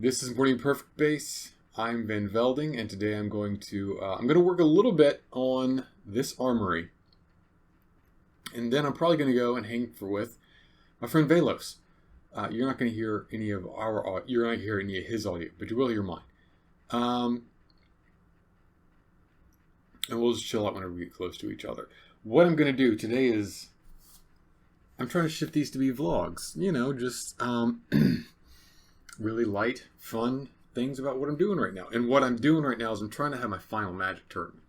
This is Morning Perfect Base. I'm VanVelding, and today I'm going to work a little bit on this armory, and then I'm probably going to go and hang with my friend Vaylos. You're not going to hear any of you're not going to hear any of his audio, but you will hear mine. And we'll just chill out whenever we get close to each other. What I'm going to do today is I'm trying to shift these to be vlogs. You know, just really light, fun things about what I'm doing right now. And what I'm doing right now is I'm trying to have my final Magic tournament,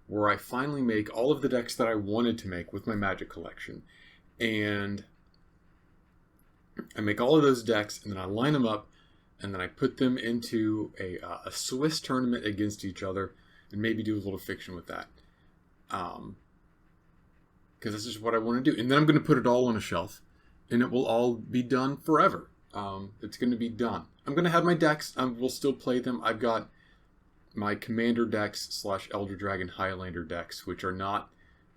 where I finally make all of the decks that I wanted to make with my Magic collection. And I make all of those decks, and then I line them up, and then I put them into a Swiss tournament against each other, and maybe do a little fiction with that. Because that's just what I want to do. And then I'm going to put it all on a shelf, and it will all be done forever. It's going to be done. I'm going to have my decks. We'll still play them. I've got my Commander decks / Elder Dragon Highlander decks, which are not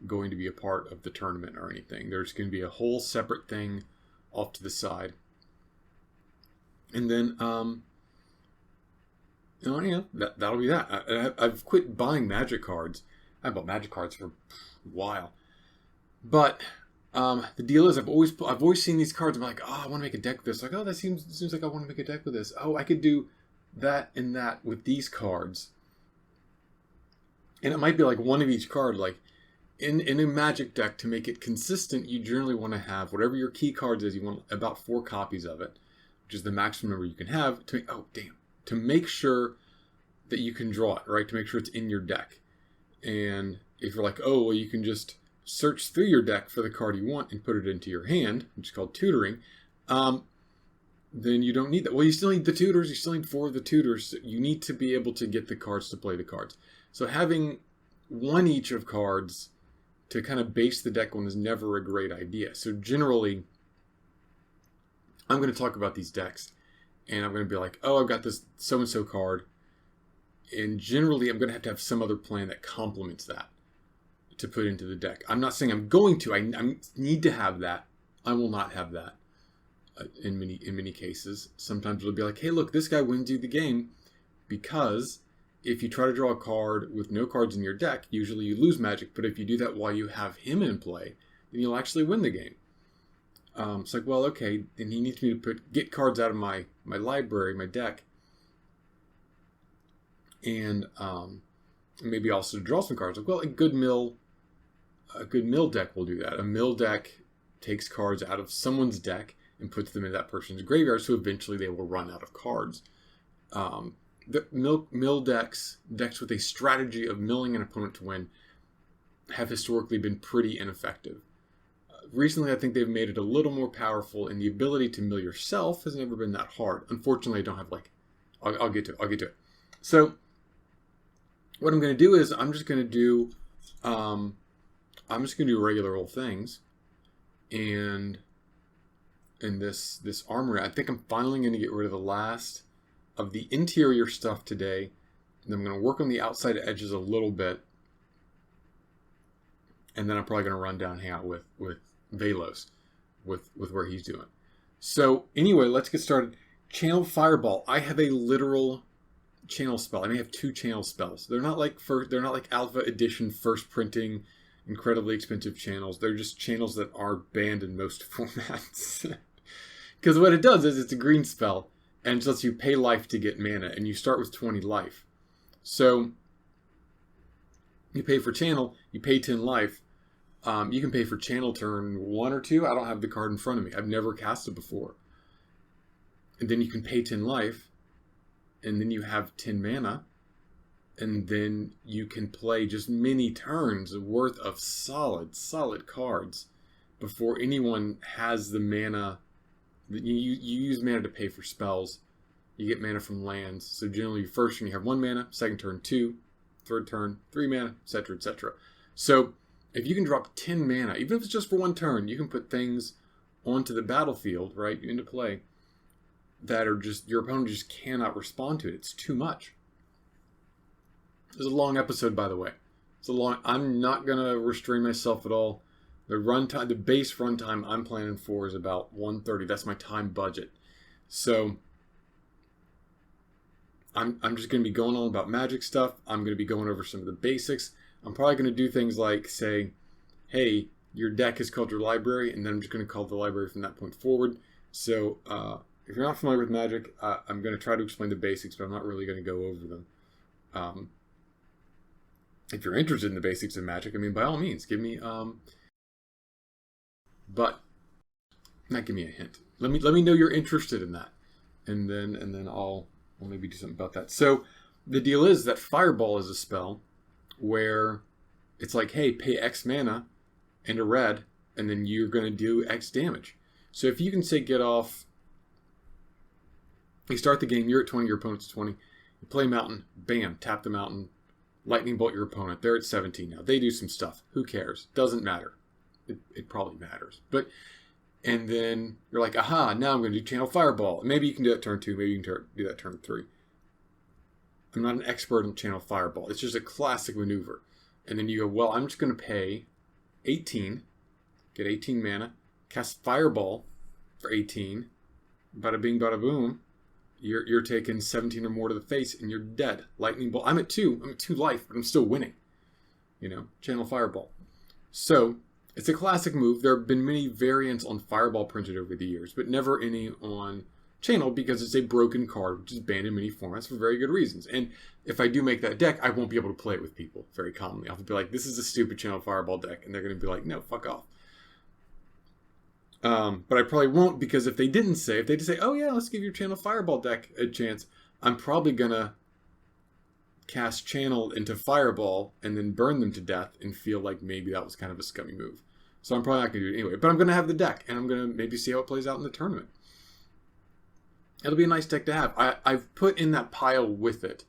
going to be a part of the tournament or anything. There's going to be a whole separate thing off to the side. And then, that'll be that. I've quit buying Magic cards. I bought Magic cards for a while. But the deal is I've always seen these cards. I'm like, oh, I want to make a deck with this. Like, oh, that seems like I want to make a deck with this. Oh, I could do that and that with these cards. And it might be like one of each card. Like in a Magic deck, to make it consistent, you generally want to have whatever your key cards is. You want about 4 copies of it, which is the maximum number you can have. To make sure that you can draw it, right? To make sure it's in your deck. And if you're like, oh, well, you can just search through your deck for the card you want and put it into your hand, which is called tutoring, then you don't need that. Well, you still need the tutors. You still need 4 of the tutors. You need to be able to get the cards to play the cards. So having one each of cards to kind of base the deck on is never a great idea. So generally, I'm going to talk about these decks, and I'm going to be like, oh, I've got this so-and-so card, and generally I'm going to have some other plan that complements that to put into the deck. I'm not saying I'm going to. I need to have that. I will not have that in many cases. Sometimes it'll be like, hey, look, this guy wins you the game, because if you try to draw a card with no cards in your deck, usually you lose Magic. But if you do that while you have him in play, then you'll actually win the game. It's like, well, okay, then he needs me to get cards out of my library, my deck, and maybe also to draw some cards. Like, well, a good mill deck will do that. A mill deck takes cards out of someone's deck and puts them in that person's graveyard, so eventually they will run out of cards. The mill decks with a strategy of milling an opponent to win, have historically been pretty ineffective. Recently, I think they've made it a little more powerful, and the ability to mill yourself has never been that hard. Unfortunately, I don't have I'll get to it. So what I'm going to do is I'm just going to do regular old things, and in this armory, I think I'm finally going to get rid of the last of the interior stuff today, and I'm going to work on the outside edges a little bit, and then I'm probably going to run down and hang out with Vaylos with where he's doing. So anyway, let's get started. Channel Fireball. I have a literal channel spell. I may have 2 channel spells. They're not like Alpha Edition first printing, incredibly expensive channels. They're just channels that are banned in most formats. Because what it does is it's a green spell, and it lets you pay life to get mana, and you start with 20 life. So you pay for channel, you pay 10 life. You can pay for channel turn 1 or 2. I don't have the card in front of me. I've never cast it before. And then you can pay 10 life, and then you have 10 mana, and then you can play just many turns worth of solid cards before anyone has the mana. You use mana to pay for spells. You get mana from lands. So generally, first turn you have 1 mana, second turn 2, third turn 3 mana, etc., etc. So if you can drop 10 mana, even if it's just for 1 turn, you can put things onto the battlefield, right, into play, that are just, your opponent just cannot respond to it. It's too much. This is a long episode, by the way. I'm not going to restrain myself at all. The base runtime I'm planning for is about 130. That's my time budget. So I'm just going to be going on about Magic stuff. I'm going to be going over some of the basics. I'm probably going to do things like say, hey, your deck is called your library, and then I'm just going to call the library from that point forward. So if you're not familiar with Magic, I'm going to try to explain the basics, but I'm not really going to go over them. If you're interested in the basics of Magic, I mean, by all means, give me, but not give me a hint. Let me know you're interested in that, and then I'll maybe do something about that. So the deal is that Fireball is a spell where it's like, hey, pay X mana and a red, and then you're going to do X damage. So if you can say get off, you start the game, you're at 20, your opponent's 20, you play Mountain, bam, tap the Mountain, Lightning Bolt your opponent. They're at 17 now. They do some stuff. Who cares? Doesn't matter. It probably matters. And then you're like, aha, now I'm going to do Channel Fireball. Maybe you can do that turn 2. Maybe you can do that turn 3. I'm not an expert on Channel Fireball. It's just a classic maneuver. And then you go, well, I'm just going to pay 18, get 18 mana, cast Fireball for 18. Bada bing, bada boom. You're taking 17 or more to the face, and you're dead. Lightning Bolt. I'm at 2. I'm at 2 life, but I'm still winning. Channel Fireball. So, it's a classic move. There have been many variants on Fireball printed over the years, but never any on Channel because it's a broken card, which is banned in many formats for very good reasons. And if I do make that deck, I won't be able to play it with people very commonly. I'll be like, this is a stupid Channel Fireball deck, and they're going to be like, no, fuck off. But I probably won't, because if they just say, oh yeah, let's give your Channel Fireball deck a chance, I'm probably going to cast Channel into Fireball and then burn them to death and feel like maybe that was kind of a scummy move. So I'm probably not going to do it anyway. But I'm going to have the deck, and I'm going to maybe see how it plays out in the tournament. It'll be a nice deck to have. I've put in that pile with it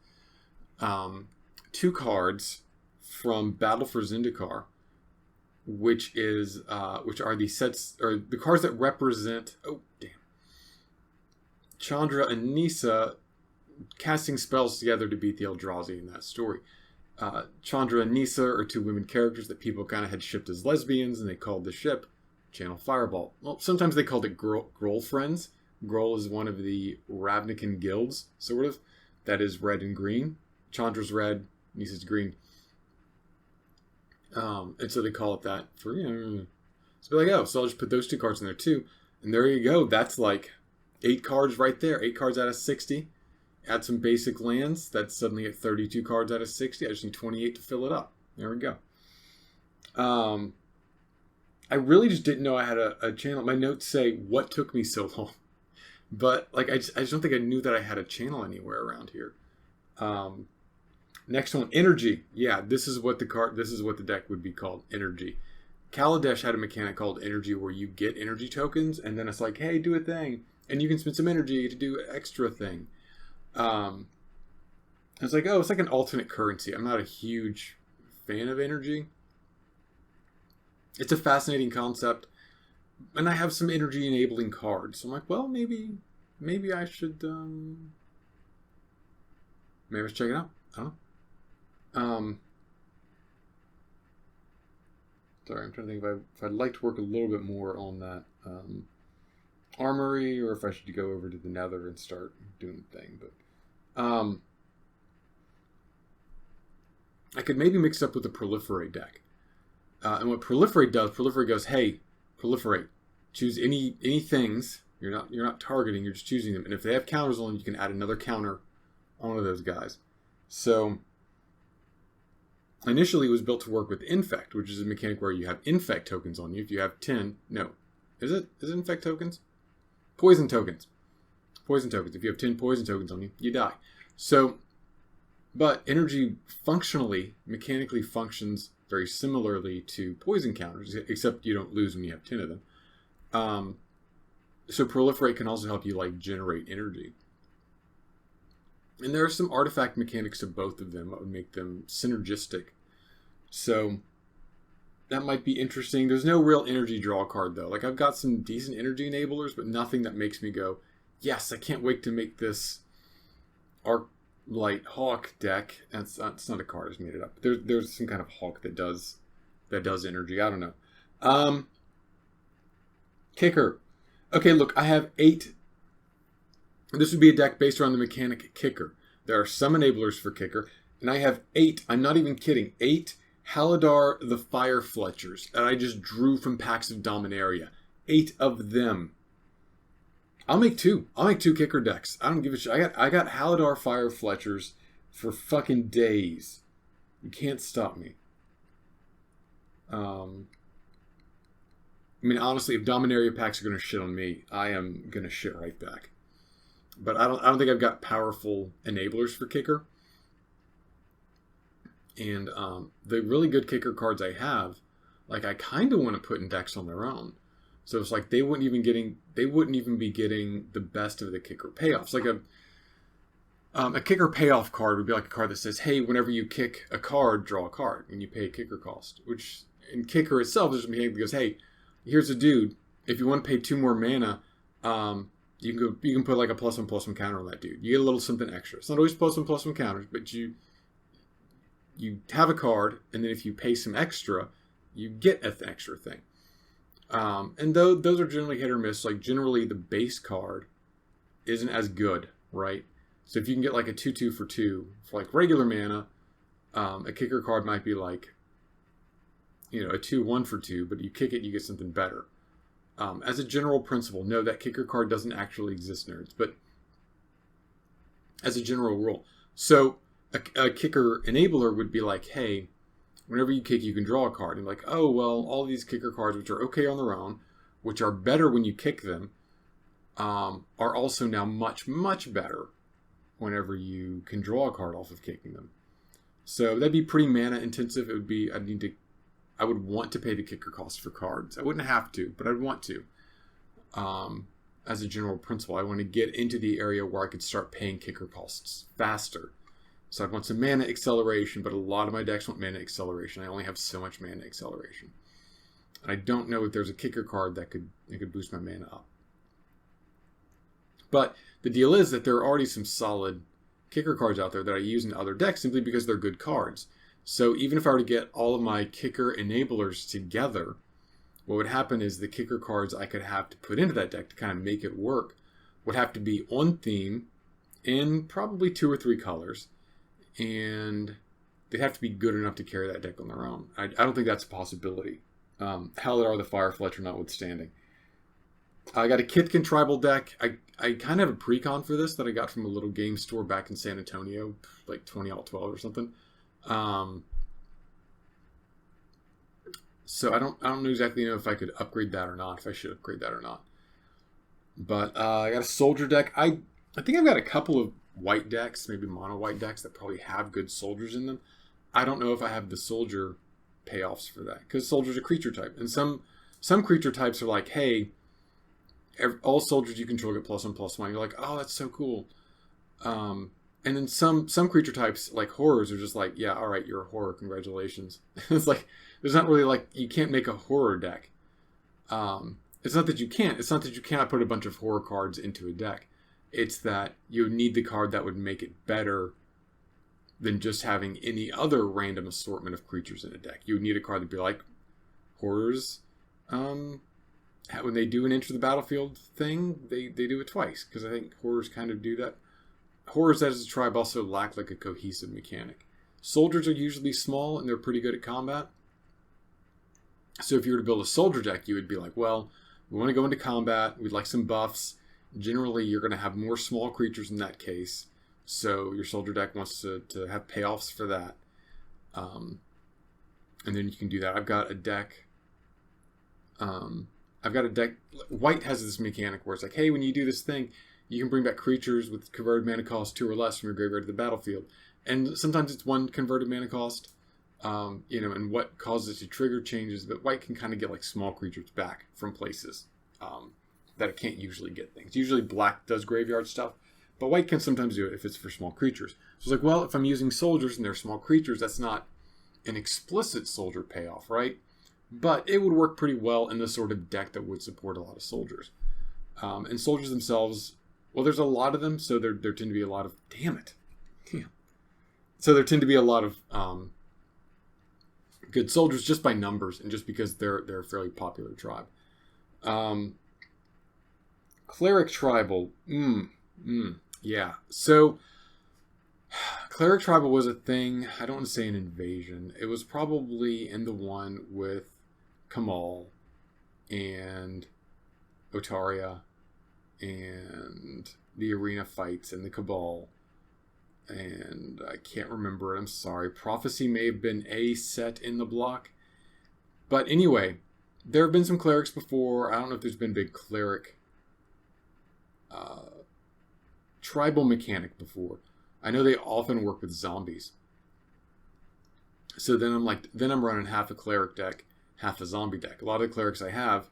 2 cards from Battle for Zendikar, which are the sets, or the cards that represent, Chandra and Nissa casting spells together to beat the Eldrazi in that story. Chandra and Nissa are 2 women characters that people kind of had shipped as lesbians, and they called the ship Channel Fireball. Well, sometimes they called it Groll Friends. Groll is one of the Ravnican guilds, sort of, that is red and green. Chandra's red, Nissa's green. And so they call it that for, so be like, so I'll just put those 2 cards in there too. And there you go. That's like 8 cards right there. 8 cards out of 60. Add some basic lands. That's suddenly at 32 cards out of 60. I just need 28 to fill it up. There we go. I really just didn't know I had a channel. My notes say, what took me so long? But like, I just don't think I knew that I had a channel anywhere around here. Next one, Energy. Yeah, this is what the deck would be called, Energy. Kaladesh had a mechanic called Energy where you get energy tokens, and then it's like, hey, do a thing. And you can spend some energy to do an extra thing. It's like, it's like an alternate currency. I'm not a huge fan of energy. It's a fascinating concept. And I have some energy enabling cards. So I'm like, well, maybe I should, maybe I should check it out. I don't know. Sorry, I'm trying to think if I'd like to work a little bit more on that armory, or if I should go over to the Nether and start doing the thing. But I could maybe mix it up with the Proliferate deck. And what Proliferate does, Proliferate goes, hey, Proliferate, choose any things. You're not targeting, you're just choosing them. And if they have counters on them, you can add another counter on one of those guys. So initially it was built to work with Infect, which is a mechanic where you have Infect tokens on you. If you have 10, no. Is it Infect tokens? Poison tokens. Poison tokens. If you have 10 poison tokens on you, you die. So, but energy mechanically functions very similarly to poison counters, except you don't lose when you have 10 of them. So Proliferate can also help you generate energy. And there are some artifact mechanics to both of them that would make them synergistic. So that might be interesting. There's no real energy draw card though. I've got some decent energy enablers, but nothing that makes me go, yes, I can't wait to make this Arclight Hawk deck. And it's not a card, I just made it up. There's some kind of hawk that does energy. I don't know. Kicker. Okay, look, I have 8. This would be a deck based around the mechanic Kicker. There are some enablers for kicker. And I have 8, I'm not even kidding, 8 Halidar the Fire Fletchers that I just drew from packs of Dominaria. 8 of them. I'll make 2. I'll make 2 kicker decks. I don't give a shit. I got Halidar Fire Fletchers for fucking days. You can't stop me. I mean, honestly, if Dominaria packs are going to shit on me, I am going to shit right back. But I don't think I've got powerful enablers for kicker. And the really good kicker cards I have, like, I kind of want to put in decks on their own. So it's like they wouldn't even be getting the best of the kicker payoffs. Like a kicker payoff card would be like a card that says, hey, whenever you kick a card, draw a card, and you pay a kicker cost. Which in kicker itself, there's a mechanic that goes, hey, here's a dude. If you want to pay 2 more mana, you can put like a +1/+1 counter on that dude. You get a little something extra. It's not always +1/+1 counters, but you have a card, and then if you pay some extra, you get an extra thing. And those are generally hit or miss. Like, generally, the base card isn't as good, right? So if you can get like a 2/2 for 2 for like regular mana, a kicker card might be like, a 2/1 for 2, but you kick it, you get something better. As a general principle, no, that kicker card doesn't actually exist, nerds, but as a general rule. So a kicker enabler would be like, hey, whenever you kick, you can draw a card. And like, oh, well, all these kicker cards, which are okay on their own, which are better when you kick them, are also now much, much better whenever you can draw a card off of kicking them. So that'd be pretty mana intensive. It would be, I would want to pay the kicker cost for cards. I wouldn't have to, but I'd want to. As a general principle, I want to get into the area where I could start paying kicker costs faster. So I want some mana acceleration, but a lot of my decks want mana acceleration. I only have so much mana acceleration. And I don't know if there's a kicker card that could boost my mana up. But the deal is that there are already some solid kicker cards out there that I use in other decks simply because they're good cards. So even if I were to get all of my kicker enablers together, what would happen is the kicker cards I could have to put into that deck to kind of make it work would have to be on theme in probably 2 or 3 colors. And they'd have to be good enough to carry that deck on their own. I don't think that's a possibility. Halidar the Fire Fletcher notwithstanding. I got a Kithkin Tribal deck. I kind of have a pre-con for this that I got from a little game store back in San Antonio, like 2012 or something. So I don't know exactly if I could upgrade that or not, if I should upgrade that or not. But I got a Soldier deck. I think I've got a couple of white decks, maybe mono white decks that probably have good soldiers in them. I don't know if I have the soldier payoffs for that, because soldier's a creature type, and some creature types are like, hey, all soldiers you control get +1/+1. You're like, oh, that's so cool. And then some creature types like horrors are just like, yeah, all right, you're a horror, congratulations. It's like there's not really like, you can't make a horror deck. It's not that you can't. It's not that you cannot put a bunch of horror cards into a deck. It's that you need the card that would make it better than just having any other random assortment of creatures in a deck. You would need a card that'd be like horrors. When they do an enter the battlefield thing, they do it twice, because I think horrors kind of do that. Horrors as a tribe also lack like a cohesive mechanic. Soldiers are usually small and they're pretty good at combat. So if you were to build a soldier deck, you would be like, well, we want to go into combat. We'd like some buffs. Generally, you're going to have more small creatures in that case. So your soldier deck wants to have payoffs for that. And then you can do that. I've got a deck. White has this mechanic where it's like, hey, when you do this thing, you can bring back creatures with converted mana cost 2 or less from your graveyard to the battlefield. And sometimes it's 1 converted mana cost. And what causes it to trigger changes, but white can kind of get like small creatures back from places that it can't usually get things. Usually black does graveyard stuff, but white can sometimes do it if it's for small creatures. So it's like, well, if I'm using soldiers and they're small creatures, that's not an explicit soldier payoff, right? But it would work pretty well in the sort of deck that would support a lot of soldiers. And soldiers themselves, well, there's a lot of them, so there tend to be a lot of... Damn it. Yeah. So there tend to be a lot of good soldiers just by numbers and just because they're a fairly popular tribe. Cleric Tribal. Yeah. So Cleric Tribal was a thing. I don't want to say an invasion. It was probably in the one with Kamal and Otaria and the arena fights and the Cabal. And I can't remember it. I'm sorry. Prophecy may have been a set in the block. But anyway, there have been some clerics before. I don't know if there's been big cleric tribal mechanic before. I know they often work with zombies. So then I'm running half a cleric deck, half a zombie deck. A lot of the clerics I have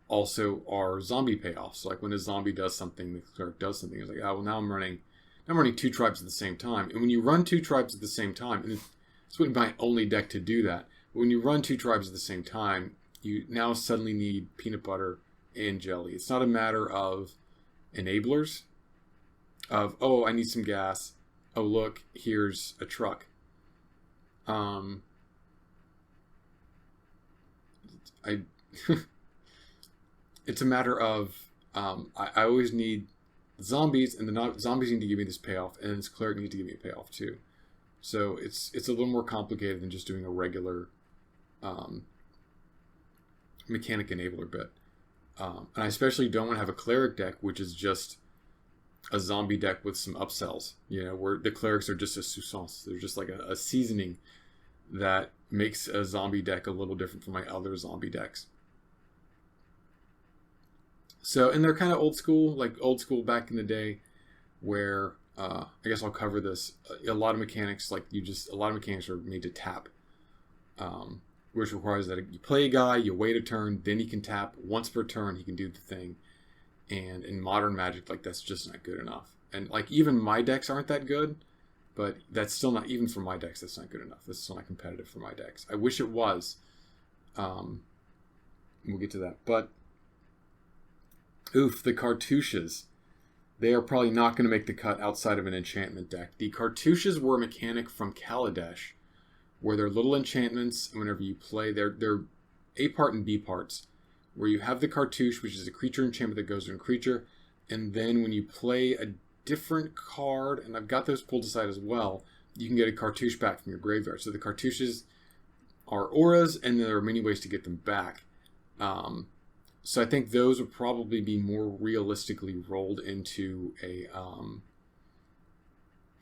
also are zombie payoffs. So like when a zombie does something, the cleric does something. It's like, oh well, now I'm running 2 tribes at the same time. And when you run 2 tribes at the same time, and this wouldn't be my only deck to do that, but when you run 2 tribes at the same time, you now suddenly need peanut butter and jelly. It's not a matter of enablers, of, oh, I need some gas. Oh, look, here's a truck. It's a matter of, I always need zombies, and the zombies need to give me this payoff, and this cleric needs to give me a payoff too. So it's a little more complicated than just doing a regular mechanic enabler bit. And I especially don't want to have a cleric deck, which is just a zombie deck with some upsells, where the clerics are just a sousance. They're just like a seasoning that makes a zombie deck a little different from my other zombie decks. So, and they're kind of old school back in the day, where I guess I'll cover this. A lot of mechanics, are made to tap, which requires that you play a guy, you wait a turn, then he can tap once per turn. He can do the thing, and in modern Magic, that's just not good enough. And even my decks aren't that good, but that's still not, even for my decks, that's not good enough. That's still not competitive for my decks. I wish it was. We'll get to that, but. Oof, the Cartouches. They are probably not going to make the cut outside of an enchantment deck. The Cartouches were a mechanic from Kaladesh, where they're little enchantments, and whenever you play, they're A part and B parts, where you have the Cartouche, which is a creature enchantment that goes to a creature, and then when you play a different card, and I've got those pulled aside as well, you can get a Cartouche back from your graveyard. So the Cartouches are auras, and there are many ways to get them back. So I think those would probably be more realistically rolled into a,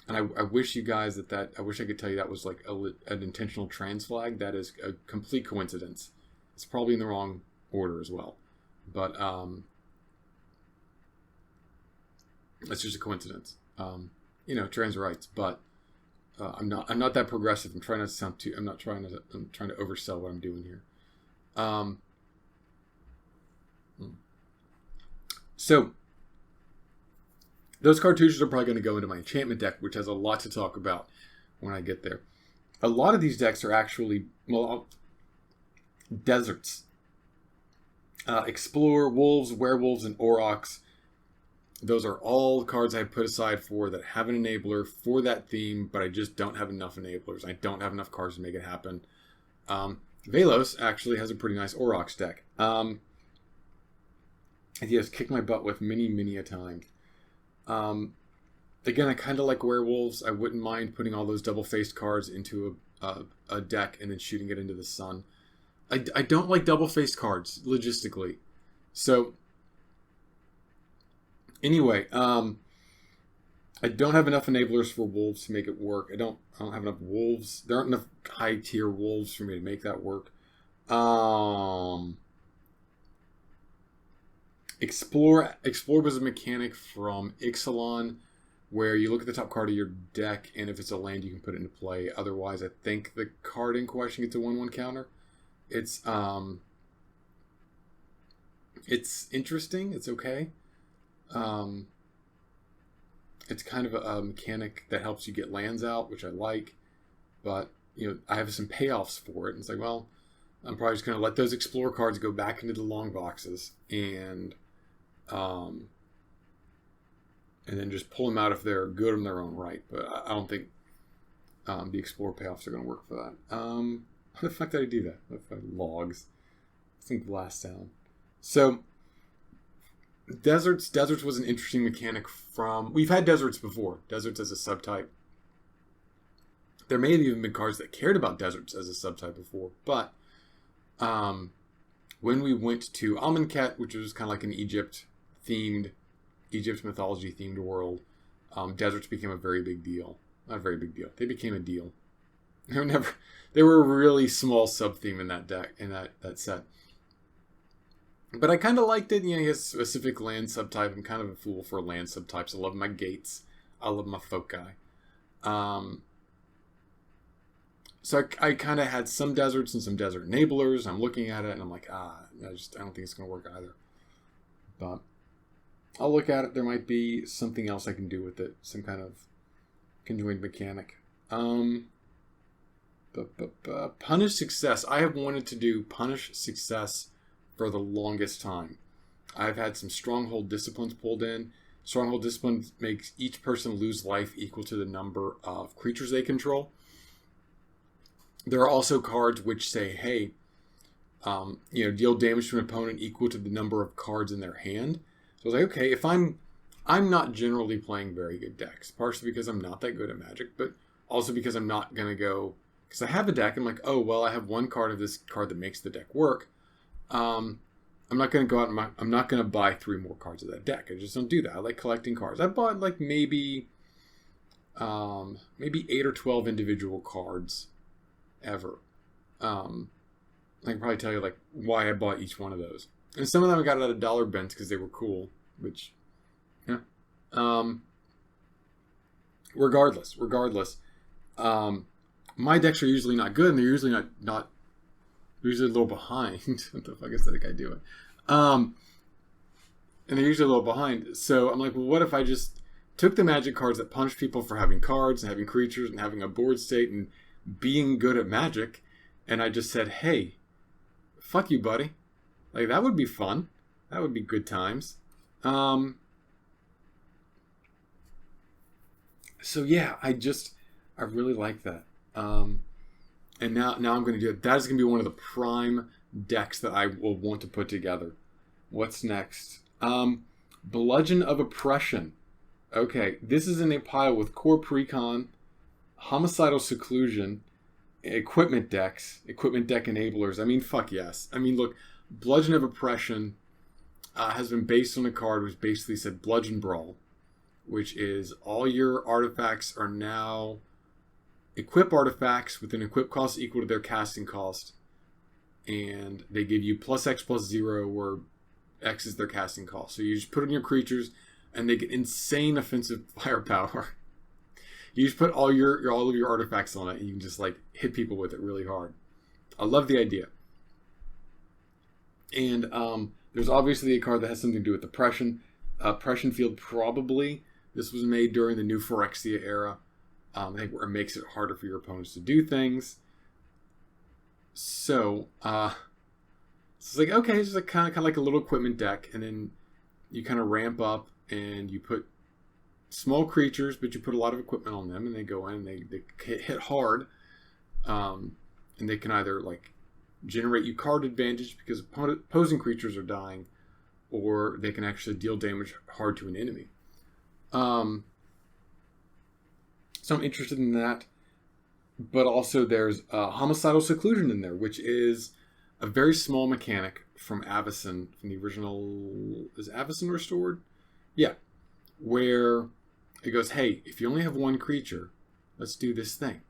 and I wish you guys I wish I could tell you that was like an intentional trans flag. That is a complete coincidence. It's probably in the wrong order as well, but it's just a coincidence. Trans rights, but I'm not that progressive. I'm trying to oversell what I'm doing here. So, those Cartouches are probably going to go into my enchantment deck, which has a lot to talk about when I get there. A lot of these decks are actually, deserts. Explore, Wolves, Werewolves, and Aurochs. Those are all cards I put aside for that have an enabler for that theme, but I just don't have enough enablers. I don't have enough cards to make it happen. Vaylos actually has a pretty nice Aurochs deck. He has kicked my butt with many a time. Again, I kind of like Werewolves. I wouldn't mind putting all those double-faced cards into a deck and then shooting it into the sun. I don't like double-faced cards, logistically. So, anyway, I don't have enough enablers for Wolves to make it work. I don't have enough Wolves. There aren't enough high-tier Wolves for me to make that work. Explore was a mechanic from Ixalan, where you look at the top card of your deck, and if it's a land, you can put it into play. Otherwise, I think the card in question gets a 1/1 counter. It's interesting. It's okay. It's kind of a mechanic that helps you get lands out, which I like. But I have some payoffs for it, and it's like, well, I'm probably just going to let those Explore cards go back into the long boxes, and then just pull them out if they're good in their own right. But I don't think the Explore payoffs are going to work for that. How the fuck did I do that? Logs. I think last sound. So, Deserts was an interesting mechanic from... We've had Deserts before. Deserts as a subtype. There may have even been cards that cared about deserts as a subtype before, but when we went to Amonkhet, which was kind of like an Egypt mythology themed world, deserts became a very big deal. Not a very big deal. They became a deal. They were a really small sub theme in that deck, in that set. But I kind of liked it. He has specific land subtype. I'm kind of a fool for land subtypes. I love my gates. I love my foci. So I kind of had some deserts and some desert enablers. I'm looking at it and I'm like, I don't think it's going to work either. But I'll look at it. There might be something else I can do with it. Some kind of conjoined mechanic. Punish Success. I have wanted to do Punish Success for the longest time. I've had some Stronghold Disciplines pulled in. Stronghold Disciplines makes each person lose life equal to the number of creatures they control. There are also cards which say, hey, deal damage to an opponent equal to the number of cards in their hand. So I was like, okay, if I'm not generally playing very good decks, partially because I'm not that good at Magic, but also because I'm not going to go, because I have a deck, I'm like, oh, well, I have one card of this card that makes the deck work. I'm not going to go out and I'm not going to buy 3 more cards of that deck. I just don't do that. I like collecting cards. I bought like maybe 8 or 12 individual cards ever. I can probably tell you like why I bought each one of those. And some of them I got at a dollar bent because they were cool, which, yeah. Regardless, my decks are usually not good, and they're usually not usually a little behind. What the fuck is that guy doing? And they're usually a little behind. So I'm like, well, what if I just took the Magic cards that punish people for having cards and having creatures and having a board state and being good at Magic, and I just said, hey, fuck you, buddy. Like, that would be fun. That would be good times. So yeah, I really like that. And now I'm going to do it. That is going to be one of the prime decks that I will want to put together. What's next? Bludgeon of Oppression. Okay, this is in a pile with Core Precon, Homicidal Seclusion, Equipment decks, Equipment deck enablers. I mean, fuck yes. I mean, look, Bludgeon of Oppression has been based on a card which basically said Bludgeon Brawl, which is all your artifacts are now equip artifacts with an equip cost equal to their casting cost, and they give you +X+0, where X is their casting cost. So you just put in your creatures, and they get insane offensive firepower. You just put all of your artifacts on it, and you can just like hit people with it really hard. I love the idea. And there's obviously a card that has something to do with oppression. Oppression Field, probably. This was made during the New Phyrexia era. I think where it makes it harder for your opponents to do things. So it's like, okay, it's like kind of like a little equipment deck, and then you kind of ramp up and you put small creatures, but you put a lot of equipment on them, and they go in and they hit hard, and they can either like generate you card advantage because opposing creatures are dying, or they can actually deal damage hard to an enemy. So I'm interested in that. But also there's Homicidal Seclusion in there, which is a very small mechanic from Avacyn, from the original... Is Avacyn Restored? Yeah. Where it goes, hey, if you only have one creature, let's do this thing.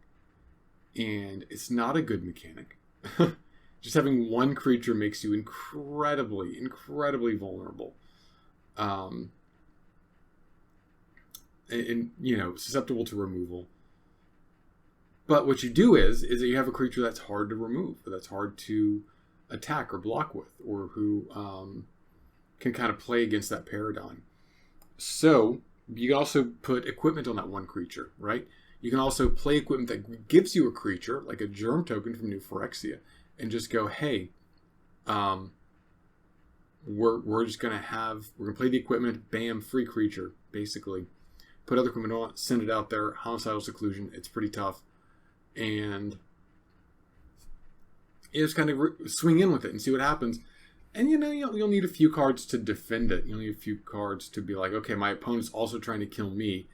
And it's not a good mechanic. Just having one creature makes you incredibly, incredibly vulnerable. And susceptible to removal. But what you do is that you have a creature that's hard to remove, or that's hard to attack or block with, or who can kind of play against that paradigm. So you can also put equipment on that one creature, right? You can also play equipment that gives you a creature, like a germ token from New Phyrexia, and just go, hey, we're just gonna play the equipment, bam, free creature, basically. Put other equipment on it, send it out there, Homicidal Seclusion, it's pretty tough. And you just kind of swing in with it and see what happens. And you'll need a few cards to defend it. You'll need a few cards to be like, okay, my opponent's also trying to kill me.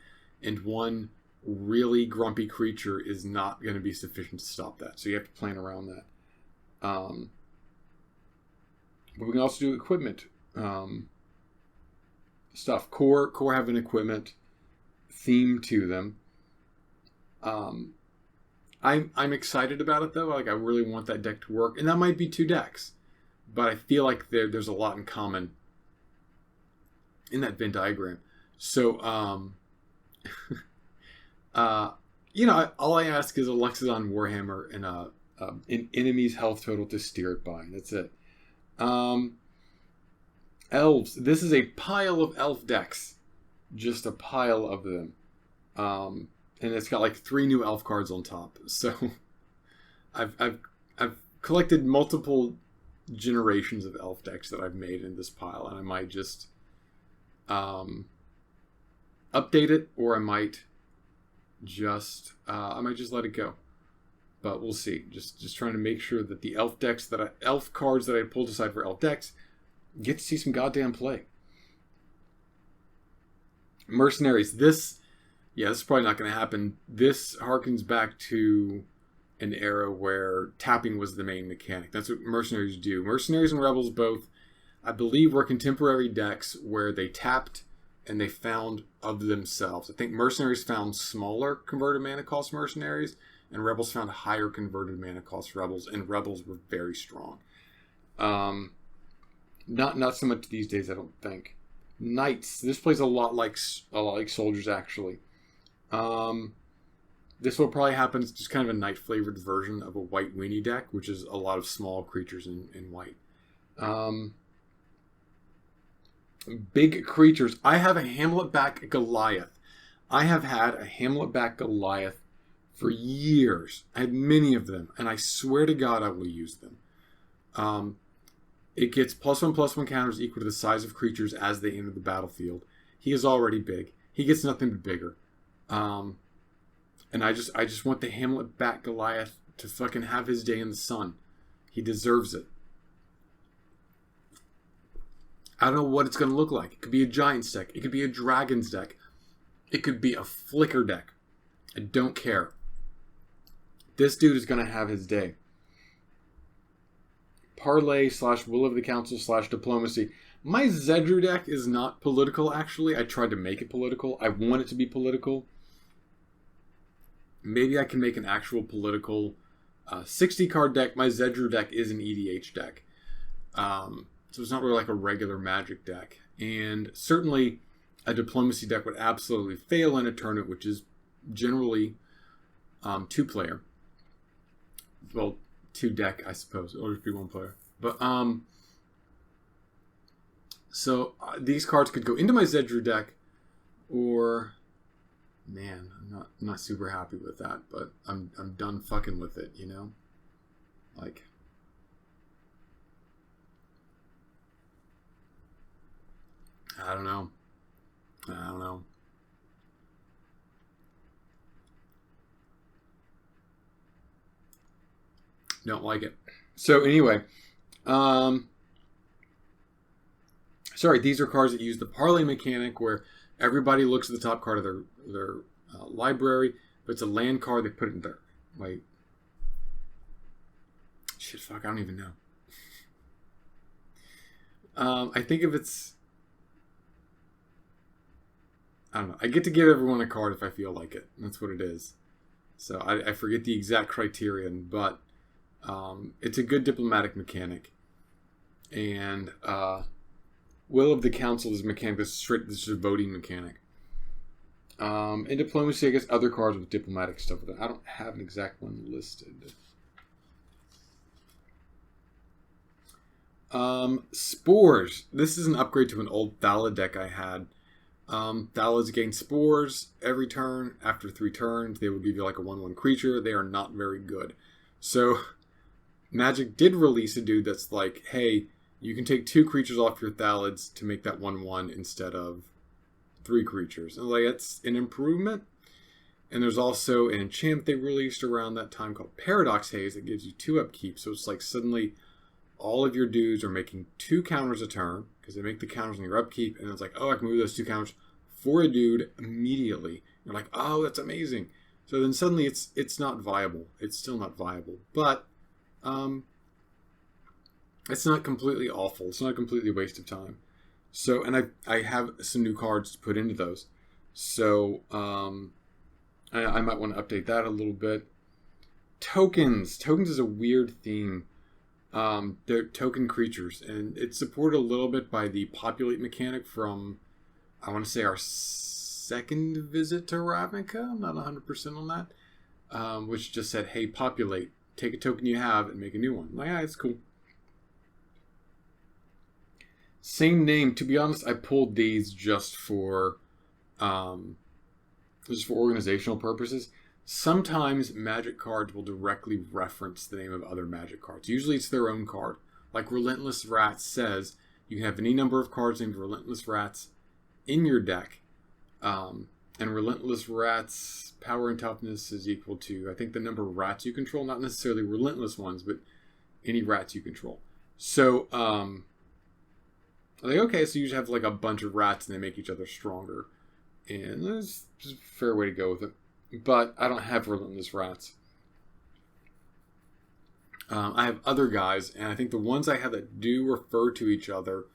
And one really grumpy creature is not going to be sufficient to stop that. So you have to plan around that. But we can also do equipment stuff. Core have an equipment theme to them. I'm excited about it though. Like, I really want that deck to work, and that might be 2 decks, but I feel like there's a lot in common in that Venn diagram. So, all I ask is a Lexodon Warhammer and an enemy's health total to steer it by. That's it. Elves. This is a pile of elf decks, just a pile of them. And it's got like 3 new elf cards on top. So I've collected multiple generations of elf decks that I've made in this pile, and I might just update it, or I might just let it go. But we'll see. Just trying to make sure that the elf cards that I pulled aside for elf decks get to see some goddamn play. Mercenaries. This is probably not going to happen. This harkens back to an era where tapping was the main mechanic. That's what Mercenaries do. Mercenaries and Rebels both, I believe, were contemporary decks where they tapped and they found of themselves. I think Mercenaries found smaller converted mana cost Mercenaries, and Rebels found higher converted mana cost Rebels, and Rebels were very strong. Not so much these days, I don't think. Knights. This plays a lot like Soldiers, actually. This will probably happen. It's just kind of a knight flavored version of a white weenie deck, which is a lot of small creatures in white. Big creatures. I have a Hamlet-back Goliath. I have had a Hamlet-back Goliath for years. I had many of them, and I swear to God I will use them. It gets +1/+1 counters equal to the size of creatures as they enter the battlefield. He is already big. He gets nothing but bigger. And I just want the Hamlet-back Goliath to fucking have his day in the sun. He deserves it. I don't know what it's going to look like. It could be a Giants deck. It could be a Dragons deck. It could be a Flicker deck. I don't care. This dude is going to have his day. Parlay / Will of the Council / Diplomacy. My Zedru deck is not political, actually. I tried to make it political. I want it to be political. Maybe I can make an actual political 60-card deck. My Zedru deck is an EDH deck. So it's not really like a regular Magic deck. And certainly a Diplomacy deck would absolutely fail in a tournament, which is generally 2-player. Well, 2-deck, I suppose. It'll just be 1 player. But, so these cards could go into my Zedru deck, or, man, I'm not super happy with that, but I'm done fucking with it, you know? Like, I don't know. Don't like it. So anyway, sorry, these are cards that use the parlay mechanic where everybody looks at the top card of their library. If it's a land card, they put it in there. Wait. Shit, fuck, I don't even know. I think if it's... I don't know. I get to give everyone a card if I feel like it. That's what it is. So I forget the exact criterion, but it's a good diplomatic mechanic. And Will of the Council is a mechanic this is a voting mechanic. In Diplomacy, I guess other cards with diplomatic stuff with it. I don't have an exact one listed. Spores. This is an upgrade to an old Thala deck I had. Thalas gain Spores every turn. After 3 turns, they will give you like a 1/1 creature. They are not very good. So, Magic did release a dude that's like, hey, you can take 2 creatures off your Thalids to make that 1/1 instead of 3 creatures. And like, it's an improvement. And there's also an enchantment they released around that time called Paradox Haze that gives you 2 upkeep. So it's like suddenly all of your dudes are making 2 counters a turn because they make the counters on your upkeep. And it's like, oh, I can move those 2 counters for a dude immediately. You're like, oh, that's amazing. So then suddenly it's not viable. It's still not viable. But it's not completely awful. It's not a completely waste of time. So, and I have some new cards to put into those. So I might want to update that a little bit. Tokens. Tokens is a weird theme. They're token creatures, and it's supported a little bit by the populate mechanic from, I want to say, our second visit to Ravnica. I'm not 100% on that. Which just said, hey, populate. Take a token you have and make a new one. Like, it's cool. Same name. To be honest, I pulled these just for organizational purposes. Sometimes Magic cards will directly reference the name of other Magic cards. Usually it's their own card. Like Relentless Rats says, you can have any number of cards named Relentless Rats in your deck. And Relentless Rats' power and toughness is equal to, I think, the number of rats you control. Not necessarily relentless ones, but any rats you control. So, like, okay, so you just have like a bunch of rats and they make each other stronger. And that's just a fair way to go with it. But I don't have Relentless Rats. I have other guys, and I think the ones I have that do refer to each other,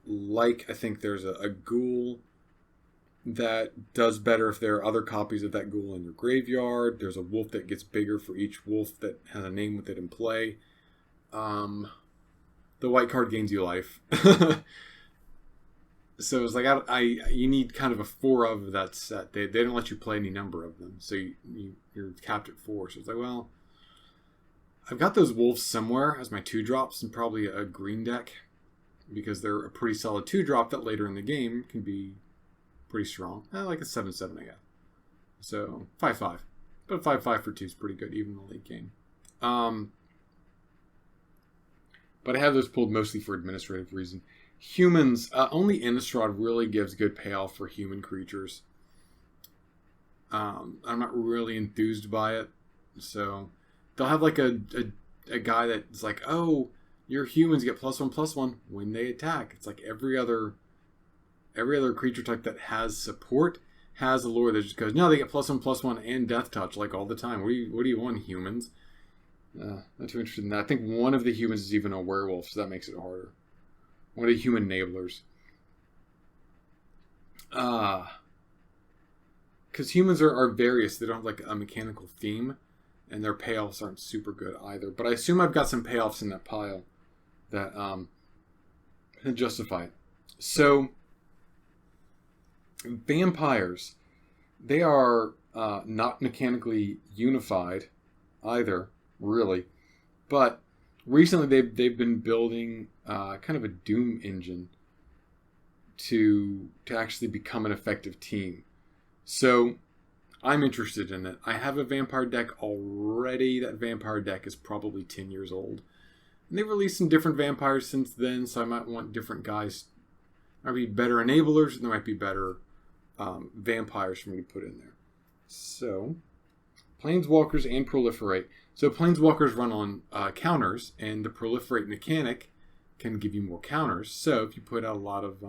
like I think there's a ghoul that does better if there are other copies of that ghoul in your graveyard. There's a wolf that gets bigger for each wolf that has a name with it in play. The white card gains you life. So it's like you need kind of a 4 of that set. They don't let you play any number of them, so you're capped at 4. So it's like, well, I've got those wolves somewhere as my 2-drops and probably a green deck because they're a pretty solid 2-drop that later in the game can be pretty strong. Like a 7/7, I guess. So 5/5, but 5/5 for 2 is pretty good even in the late game. But I have those pulled mostly for administrative reason. Humans, only Innistrad really gives good payoff for human creatures. I'm not really enthused by it. So they'll have like a guy that's like, oh, your humans get +1/+1 when they attack. It's like every other creature type that has support has a lore that just goes, no, they get +1/+1 and death touch like all the time. What do you want, humans? Not too interested in that. I think one of the humans is even a werewolf, so that makes it harder. One of the human enablers. Because humans are various. They don't have like a mechanical theme, and their payoffs aren't super good either. But I assume I've got some payoffs in that pile that justify it. So, vampires, they are not mechanically unified either, really. But recently they've been building kind of a Doom engine to actually become an effective team. So I'm interested in it. I have a vampire deck already. That vampire deck is probably 10 years old. And they've released some different vampires since then, so I might want different guys. There might be better enablers, and there might be better vampires for me to put in there. So, Planeswalkers and Proliferate. So Planeswalkers run on counters, and the Proliferate mechanic can give you more counters. So if you put out a lot of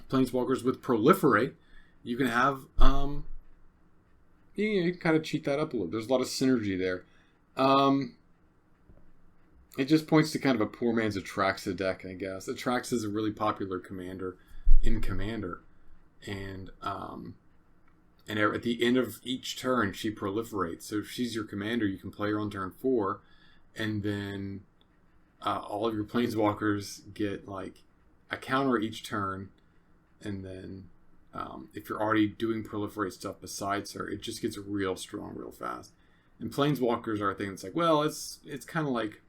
Planeswalkers with Proliferate, you can have you can kind of cheat that up a little. There's a lot of synergy there. It just points to kind of a poor man's Atraxa deck, I guess. Atraxa is a really popular commander in Commander, and at the end of each turn, she proliferates. So if she's your commander, you can play her on turn 4, and then all of your planeswalkers get like a counter each turn, and then if you're already doing proliferate stuff besides her, it just gets real strong real fast. And planeswalkers are a thing that's like, well, it's kind of like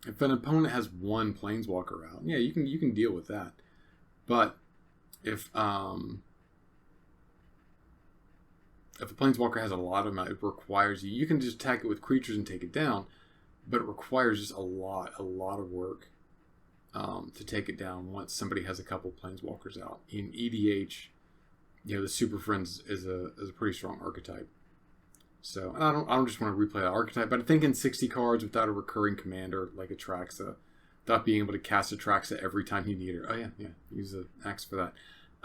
if an opponent has one planeswalker out, yeah, you can deal with that. But if a planeswalker has a lot of them, it requires you can just attack it with creatures and take it down, but it requires just a lot of work to take it down once somebody has a couple planeswalkers out. In EDH, the Super Friends is a pretty strong archetype. So I don't just want to replay that archetype, but I think in 60 cards without a recurring commander like Atraxa, without being able to cast Atraxa every time you need her. Oh yeah, use an axe for that.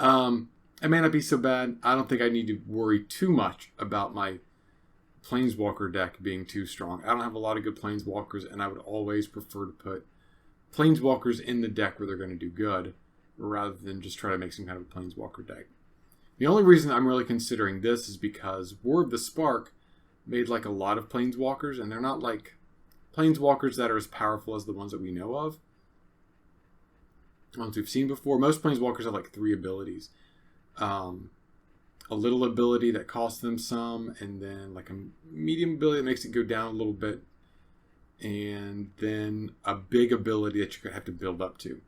It may not be so bad. I don't think I need to worry too much about my Planeswalker deck being too strong. I don't have a lot of good Planeswalkers, and I would always prefer to put Planeswalkers in the deck where they're going to do good, rather than just try to make some kind of a Planeswalker deck. The only reason I'm really considering this is because War of the Spark made like a lot of Planeswalkers, and they're not like Planeswalkers that are as powerful as the ones that we know of. Ones we've seen before. Most Planeswalkers have like 3 abilities. A little ability that costs them some, and then like a medium ability that makes it go down a little bit, and then a big ability that you're going to have to build up to.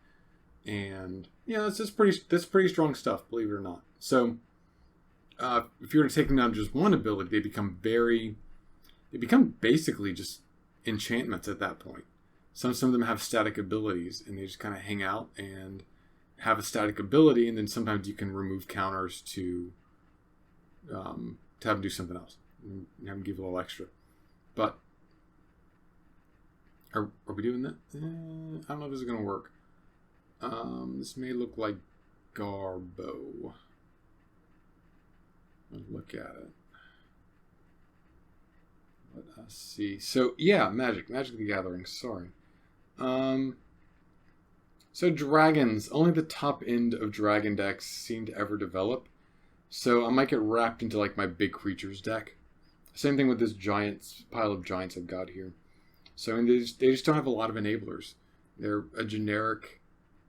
And yeah, that's pretty strong stuff, believe it or not. So if you're to take them down just one ability, they become basically just enchantments at that point. Some of them have static abilities, and they just kind of hang out and have a static ability, and then sometimes you can remove counters to have them do something else, and have them give a little extra. But are we doing that? I don't know if this is going to work. This may look like Garbo. Let's look at it. Let us see. So yeah, Magic the Gathering. Sorry. So dragons. Only the top end of dragon decks seem to ever develop. So I might get wrapped into like my big creatures deck. Same thing with this pile of giants I've got here. So they just don't have a lot of enablers. They're a generic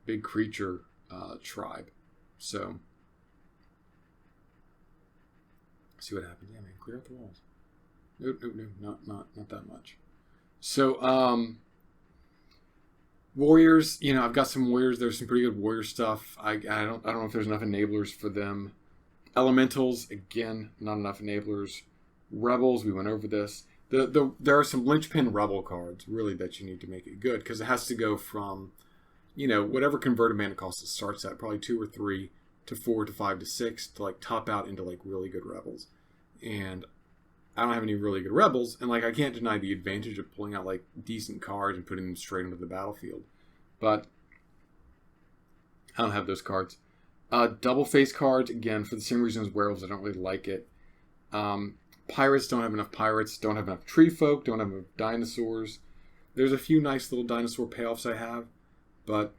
big creature tribe. So see what happens. Yeah, man, clear out the walls. No, not that much. So warriors, I've got some warriors. There's some pretty good warrior stuff. I don't know if there's enough enablers for them. Elementals, again, not enough enablers. Rebels, we went over this. There are some linchpin rebel cards, really, that you need to make it good, because it has to go from, whatever converted mana cost it starts at, probably 2 or 3 to 4 to 5 to 6, to like top out into like really good rebels. And I don't have any really good rebels, and like I can't deny the advantage of pulling out like decent cards and putting them straight into the battlefield. But I don't have those cards. Double face cards, again, for the same reason as werewolves, I don't really like it. Pirates, don't have enough pirates, don't have enough tree folk, don't have enough dinosaurs. There's a few nice little dinosaur payoffs I have, but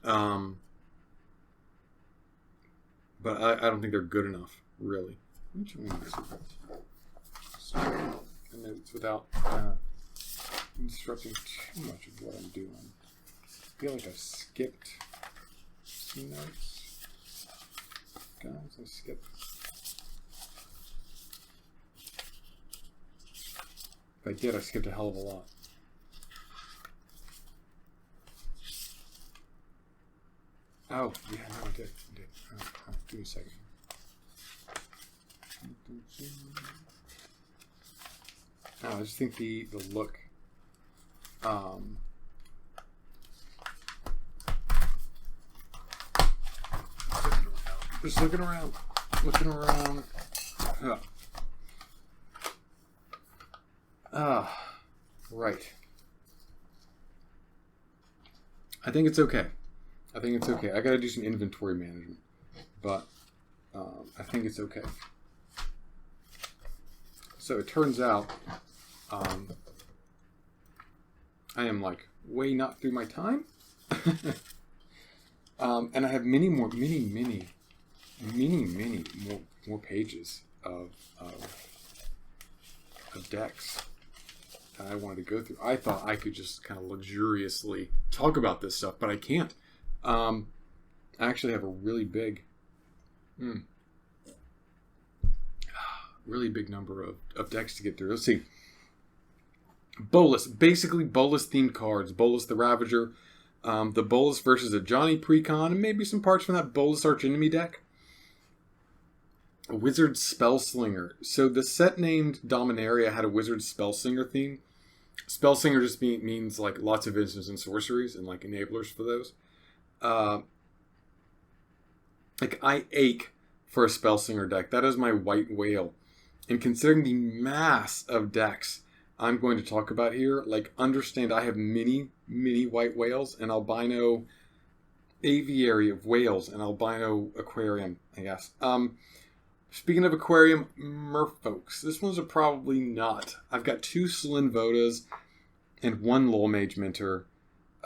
I don't think they're good enough, really. And it's without disrupting too much of what I'm doing. I feel like I skipped keynotes. Guys, I skipped. If I did, I skipped a hell of a lot. Oh, yeah, no, I did. Give me a second. I just think the look. Just looking around. Right. I think it's okay. I gotta do some inventory management, but I think it's okay. So it turns out I am like way not through my time. And I have many more pages of decks that I wanted to go through. I thought I could just kind of luxuriously talk about this stuff, but I can't. I actually have a really big number of decks to get through. Let's see. Bolas, basically Bolas themed cards. Bolas the Ravager, the Bolas versus a Johnny Precon, and maybe some parts from that Bolas Archenemy deck. A Wizard Spellslinger. So the set named Dominaria had a Wizard Spellslinger theme. Spellslinger just means like lots of instants and sorceries and like enablers for those. Like I ache for a Spellslinger deck. That is my white whale. And considering the mass of decks I'm going to talk about here, like understand I have many white whales, and albino aviary of whales, an albino aquarium, I guess. Speaking of aquarium, merfolks. This one's probably not. I've got 2 Slin Vodas and 1 Lol Mage Mentor.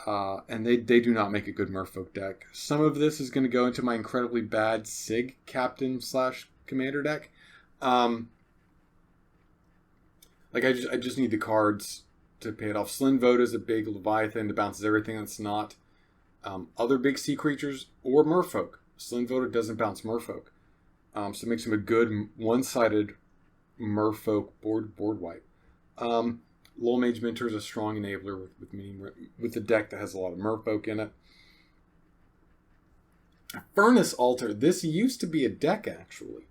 And they do not make a good merfolk deck. Some of this is going to go into my incredibly bad Sig Captain / Commander deck. Like I just need the cards to pay it off. Slin Voda is a big Leviathan that bounces everything that's not other big sea creatures or merfolk. Slin Voda doesn't bounce merfolk. So it makes him a good one-sided merfolk board wipe. Lol Mage Mentor is a strong enabler with a deck that has a lot of merfolk in it. Furnace Altar. This used to be a deck, actually.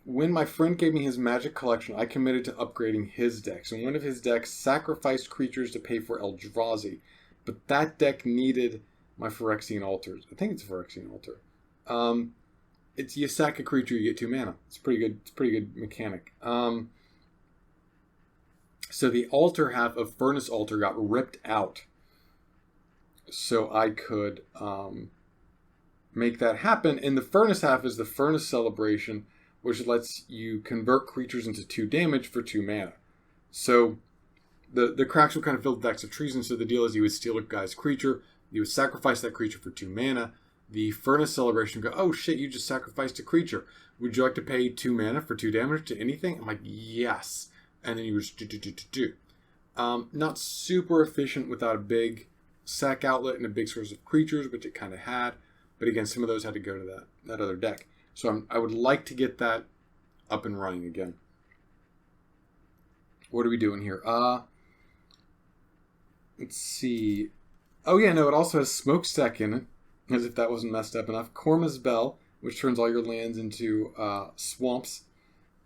When my friend gave me his Magic collection, I committed to upgrading his deck. So one of his decks sacrificed creatures to pay for Eldrazi. But that deck needed my Phyrexian Altars. I think it's a Phyrexian Altar. It's you sack a creature, you get 2 mana. It's pretty good. It's a pretty good mechanic. So the altar half of Furnace Altar got ripped out. So I could make that happen. And the Furnace half is the Furnace Celebration, which lets you convert creatures into 2 damage for 2 mana. So the cracks will kind of fill the decks of treason. So the deal is you would steal a guy's creature, you would sacrifice that creature for 2 mana. The Furnace Celebration would go, oh shit, you just sacrificed a creature. Would you like to pay 2 mana for 2 damage to anything? I'm like, yes. And then you just do. Not super efficient without a big sack outlet and a big source of creatures, which it kind of had. But again, some of those had to go to that other deck. So I would like to get that up and running again. What are we doing here? Let's see. Oh yeah, no, it also has Smokestack in it, as if that wasn't messed up enough. Korma's Bell, which turns all your lands into swamps.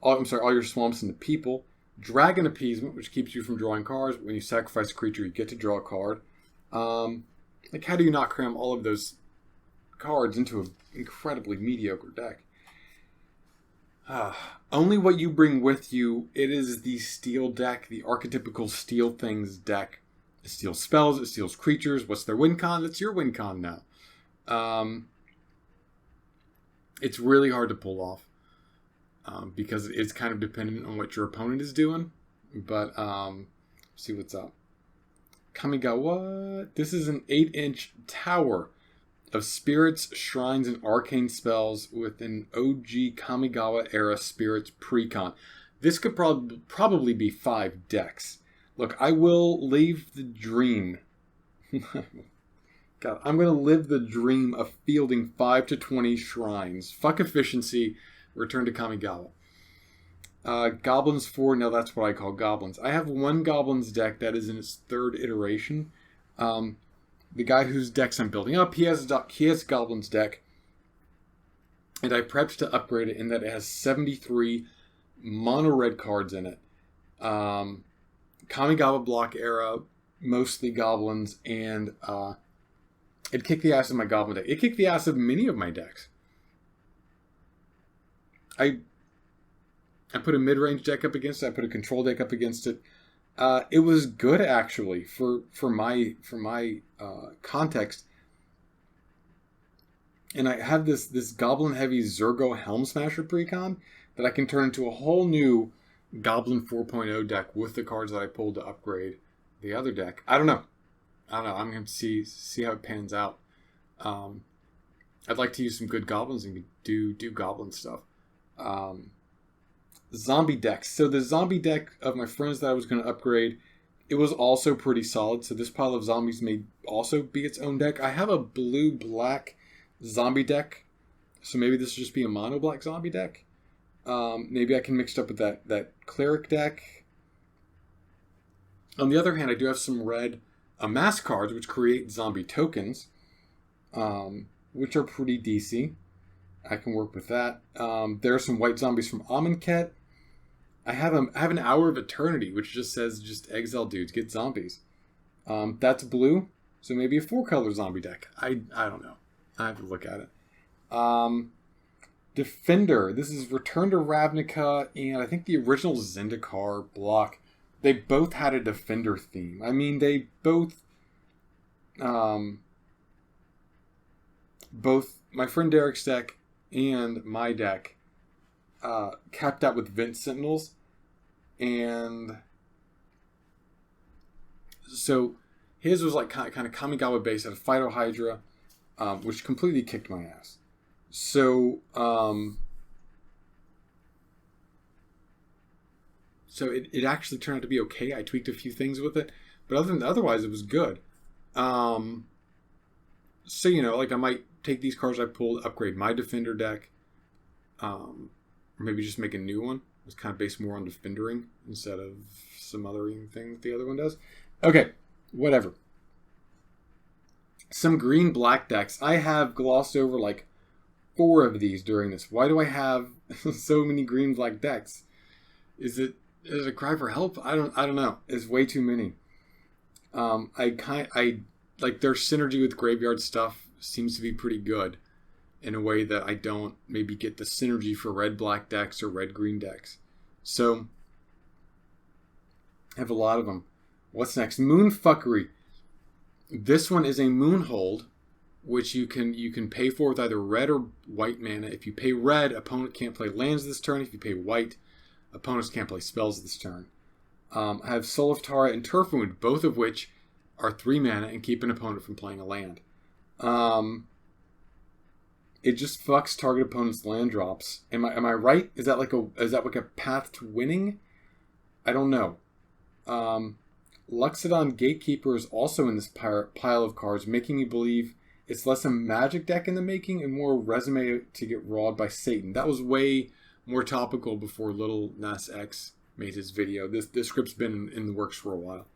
All your swamps into people. Dragon Appeasement, which keeps you from drawing cards. When you sacrifice a creature, you get to draw a card. Like, how do you not cram all of those cards into an incredibly mediocre deck? Only what you bring with you. It is the steel deck, the archetypical steal things deck. It steals spells, it steals creatures. What's their win con? That's your win con now. It's really hard to pull off. Because it's kind of dependent on what your opponent is doing. But, see what's up. Kamigawa. This is an 8-inch tower of spirits, shrines, and arcane spells with an OG Kamigawa era spirits precon. This could probably be 5 decks. Look, I will leave the dream. God, I'm going to live the dream of fielding 5 to 20 shrines. Fuck efficiency. Return to Kamigawa. Goblins 4. Now that's what I call goblins. I have 1 goblins deck that is in its 3rd iteration. The guy whose decks I'm building up, he has goblins deck. And I prepped to upgrade it in that it has 73 mono red cards in it. Kamigawa block era, mostly goblins, and it kicked the ass of my goblin deck. It kicked the ass of many of my decks. I put a mid-range deck up against it. I put a control deck up against it. It was good, actually, for my context. And I have this goblin-heavy Zergo Helm Smasher precon that I can turn into a whole new Goblin 4.0 deck with the cards that I pulled to upgrade the other deck. I don't know. I'm going to see how it pans out. I'd like to use some good goblins and do goblin stuff. Zombie decks. So the zombie deck of my friends that I was going to upgrade, it was also pretty solid. So this pile of zombies may also be its own deck. I have a blue-black zombie deck. So maybe this will just be a mono-black zombie deck. Maybe I can mix it up with that cleric deck. On the other hand, I do have some red amass cards, which create zombie tokens, which are pretty decent. I can work with that. There are some white zombies from Amonkhet. I have an Hour of Eternity, which just says exile dudes, get zombies. That's blue, so maybe a 4-color zombie deck. I don't know. I have to look at it. Defender. This is Return to Ravnica, and I think the original Zendikar block. They both had a Defender theme. I mean, they both both my friend Derek's deck and my deck capped out with Vent Sentinels. And so his was like kind of Kamigawa based out of Phyto Hydra, which completely kicked my ass. So it actually turned out to be okay. I tweaked a few things with it, but otherwise it was good. So like I might take these cards I pulled, upgrade my Defender deck, or maybe just make a new one. It's kind of based more on Defendering instead of some other thing the other one does. Okay, whatever. Some green-black decks. I have glossed over like 4 of these during this. Why do I have so many green-black decks? Is it a cry for help? I don't know. It's way too many. I like their synergy with graveyard stuff seems to be pretty good in a way that I don't maybe get the synergy for red-black decks or red-green decks. So I have a lot of them. What's next? Moonfuckery. This one is a Moonhold, which you can pay for with either red or white mana. If you pay red, opponent can't play lands this turn. If you pay white, opponents can't play spells this turn. I have Soul of Tara and Turf Wound, both of which are 3 mana and keep an opponent from playing a land. It just fucks target opponent's land drops. Am I right? Is that like a path to winning? I don't know. Luxodon Gatekeeper is also in this pile of cards, making me believe it's less a Magic deck in the making and more a resume to get rawed by Satan. That was way more topical before Little Nas X made his video. This script's been in the works for a while.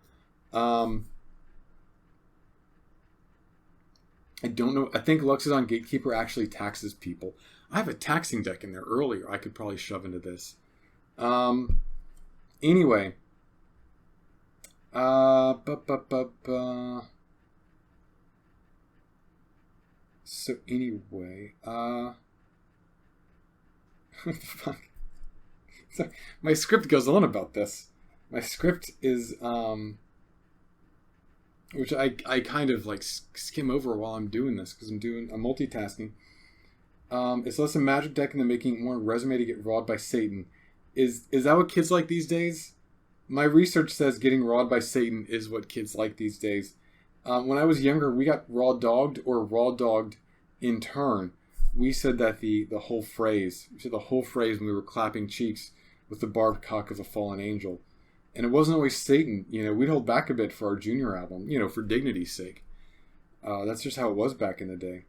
I don't know. I think Luxodon Gatekeeper actually taxes people. I have a taxing deck in there earlier I could probably shove into this. Anyway. So anyway, fuck. So my script goes on about this. My script is, which I kind of like skim over while I'm doing this because I'm multitasking. It's less a Magic deck in the making, more a resume to get rawed by Satan. Is that what kids like these days? My research says getting rawed by Satan is what kids like these days. When I was younger, we got raw dogged or raw dogged in turn. We said that the whole phrase. We said the whole phrase when we were clapping cheeks with the barbed cock of a fallen angel. And it wasn't always Satan. We'd hold back a bit for our junior album, for dignity's sake. That's just how it was back in the day.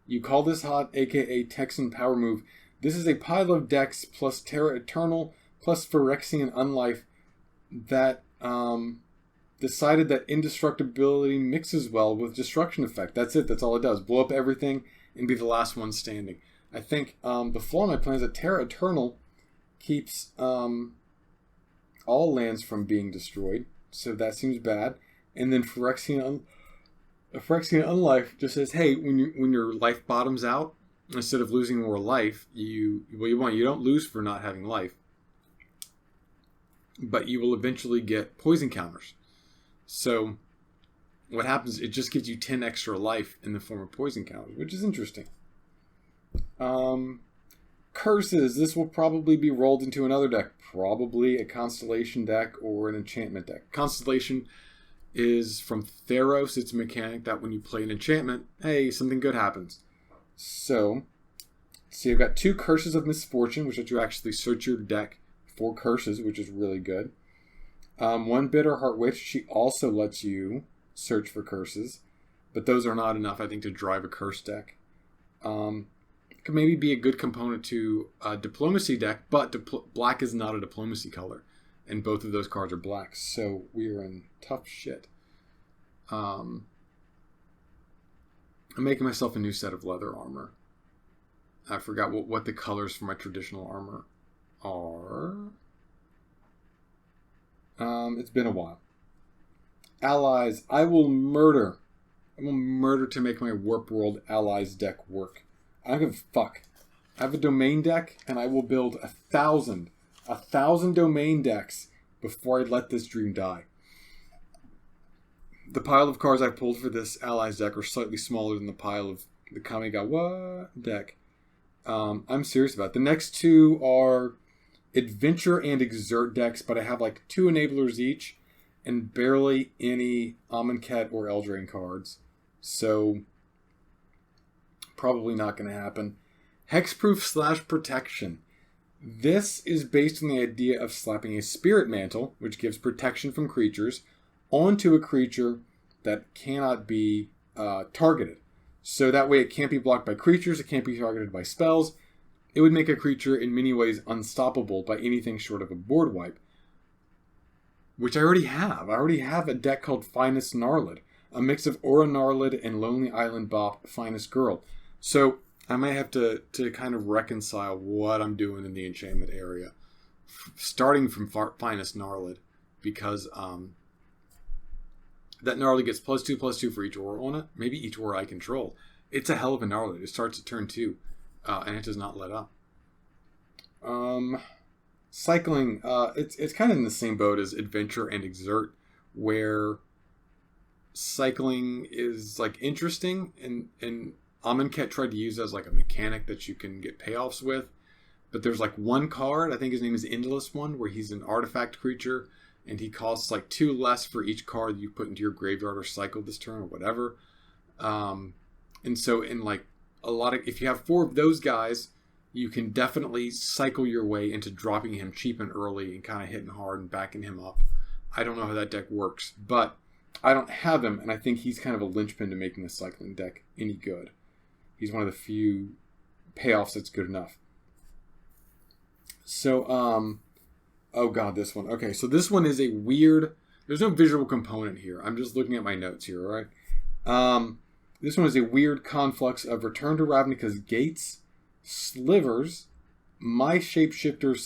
You call this hot, aka Texan power move. This is a pile of decks plus Terra Eternal plus Phyrexian Unlife that decided that indestructibility mixes well with destruction effect. That's it. That's all it does. Blow up everything and be the last one standing. I think the flaw in my plan is that Terra Eternal keeps all lands from being destroyed. So that seems bad. And then Phyrexian Unlife just says, hey, when your life bottoms out, instead of losing more life, you don't lose for not having life, but you will eventually get poison counters. So what happens, it just gives you 10 extra life in the form of poison counters, which is interesting. Curses. This will probably be rolled into another deck, probably a Constellation deck or an enchantment deck. Constellation is from Theros. It's a mechanic that when you play an enchantment, hey, something good happens. So you've got 2 Curses of Misfortune, which lets you actually search your deck for curses, which is really good. 1 Bitter Heart Witch. She also lets you search for curses, but those are not enough, I think, to drive a curse deck. Could maybe be a good component to a Diplomacy deck, but black is not a Diplomacy color, and both of those cards are black, so we are in tough shit. I'm making myself a new set of leather armor. I forgot what the colors for my traditional armor are. It's been a while. Allies. I will murder to make my Warp World Allies deck work. I don't give a fuck. I have a domain deck, and I will build 1,000 domain decks before I let this dream die. the pile of cards I pulled for this Allies deck are slightly smaller than the pile of the Kamigawa deck. I'm serious about it. The next two are Adventure and Exert decks, but I have like 2 enablers each and barely any Amonkhet or Eldraine cards. So, probably not going to happen. Hexproof / Protection. This is based on the idea of slapping a Spirit Mantle, which gives protection from creatures, onto a creature that cannot be targeted. So that way it can't be blocked by creatures, it can't be targeted by spells. It would make a creature in many ways unstoppable by anything short of a board wipe. Which I already have. I already have a deck called Finest Gnarlid, a mix of Aura Gnarlid and Lonely Island Bop Finest Girl. So I might have to kind of reconcile what I'm doing in the enchantment area. Starting from Finest Gnarlid, because that Gnarlid gets +2/+2 for each aura on it. Maybe each aura I control. It's a hell of a Gnarlid. It starts at turn 2, and it does not let up. Cycling, it's kind of in the same boat as Adventure and Exert, where cycling is like interesting, and Amonkhet tried to use it as like a mechanic that you can get payoffs with. But there's like one card, I think his name is Endless One, where he's an artifact creature, and he costs like 2 less for each card you put into your graveyard or cycle this turn or whatever. And so in like a lot of, if you have 4 of those guys, you can definitely cycle your way into dropping him cheap and early and kind of hitting hard and backing him up. I don't know how that deck works, but I don't have him, and I think he's kind of a linchpin to making the cycling deck any good. He's one of the few payoffs that's good enough. So, oh god, this one. Okay, so this one is a weird, there's no visual component here. I'm just looking at my notes here, all right? This one is a weird conflux of Return to Ravnica's Gates, Slivers, my Shapeshifter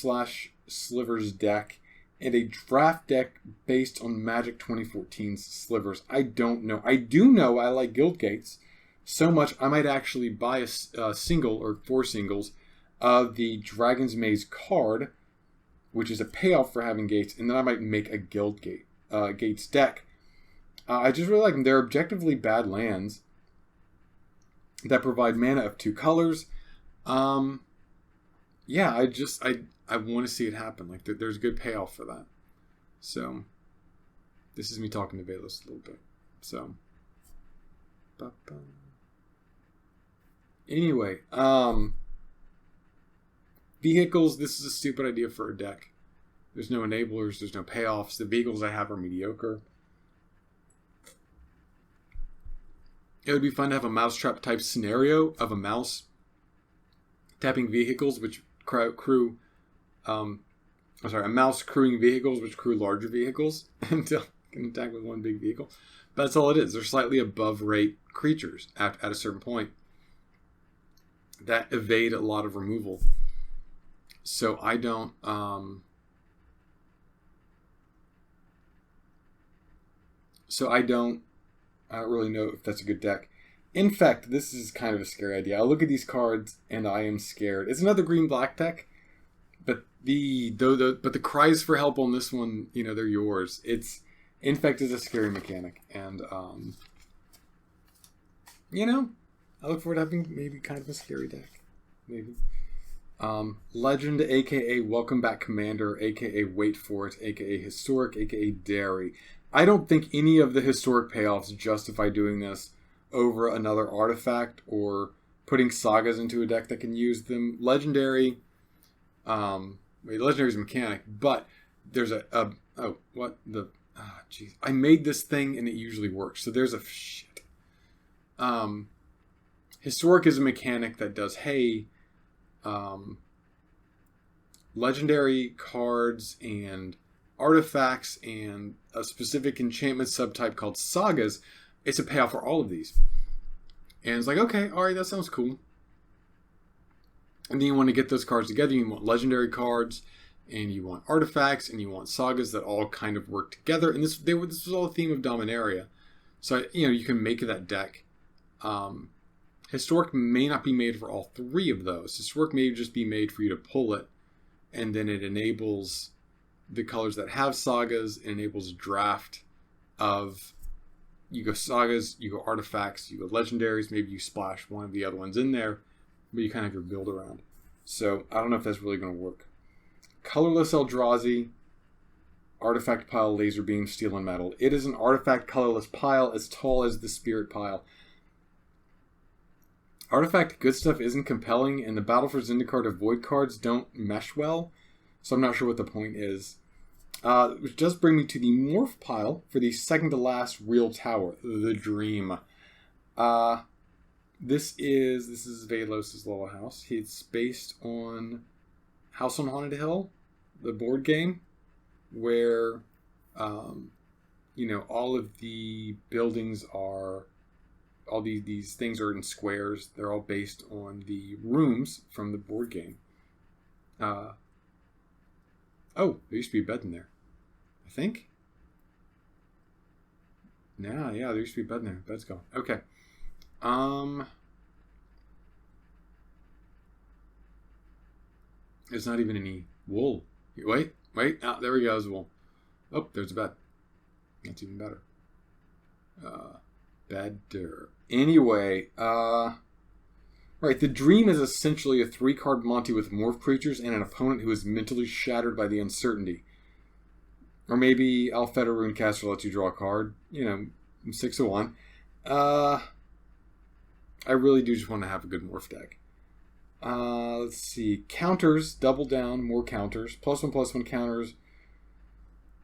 / Slivers deck, and a draft deck based on Magic 2014's Slivers. I don't know. I do know I like Guild Gates so much I might actually buy a single or 4 singles of the Dragon's Maze card, which is a payoff for having Gates, and then I might make a Guild Gates deck. I just really like them. They're objectively bad lands that provide mana of 2 colors. Yeah, I want to see it happen. Like, there's a good payoff for that. So, this is me talking to Vaylos a little bit. So, anyway, vehicles, this is a stupid idea for a deck. There's no enablers, there's no payoffs. The vehicles I have are mediocre. It would be fun to have a mousetrap type scenario of a mouse tapping vehicles which a mouse crewing vehicles which crew larger vehicles until can attack with one big vehicle. But that's all it is. They're slightly above rate creatures at a certain point that evade a lot of removal. So I don't really know if that's a good deck. In fact, this is kind of a scary idea. I look at these cards and I am scared. It's another green-black deck, but the cries for help on this one, they're yours. Infect is a scary mechanic, and I look forward to having maybe kind of a scary deck, maybe. Legend, aka Welcome Back Commander, aka Wait For It, aka Historic, aka Dairy. I don't think any of the historic payoffs justify doing this over another artifact or putting sagas into a deck that can use them. Legendary is a mechanic, but there's I made this thing and it usually works. So there's historic is a mechanic that does, legendary cards and artifacts and a specific enchantment subtype called sagas. It's a payoff for all of these. And it's like, okay, alright, that sounds cool. And then you want to get those cards together. You want legendary cards, and you want artifacts, and you want sagas that all kind of work together. And this was all a theme of Dominaria. So, you can make that deck. Historic may not be made for all 3 of those. Historic may just be made for you to pull it, and then it enables the colors that have sagas, it enables draft of you go sagas, you go artifacts, you go legendaries. Maybe you splash one of the other ones in there, but you kind of have your build around. So I don't know if that's really going to work. Colorless Eldrazi, artifact pile, laser beam, steel and metal. It is an artifact colorless pile as tall as the spirit pile. Artifact good stuff isn't compelling, and the Battle for Zendikar to Void cards don't mesh well, so I'm not sure what the point is. Which does bring me to the morph pile for the second to last real tower, the Dream. This is Vaylos' little house. It's based on House on Haunted Hill, the board game, where all of the buildings are, all these things are in squares. They're all based on the rooms from the board game. Oh, there used to be a bed in there, I think. Yeah, there used to be a bed in there. Bed's gone. Okay. There's not even any wool. Wait. Ah, there we go. There's wool. Oh, there's a bed. That's even better. Better. Anyway, right, the Dream is essentially a 3-card Monty with morph creatures and an opponent who is mentally shattered by the uncertainty. Or maybe Alfetta Runecaster lets you draw a card. 6 of 1. I really do just want to have a good morph deck. Let's see. Counters, double down, more counters. +1/+1 counters.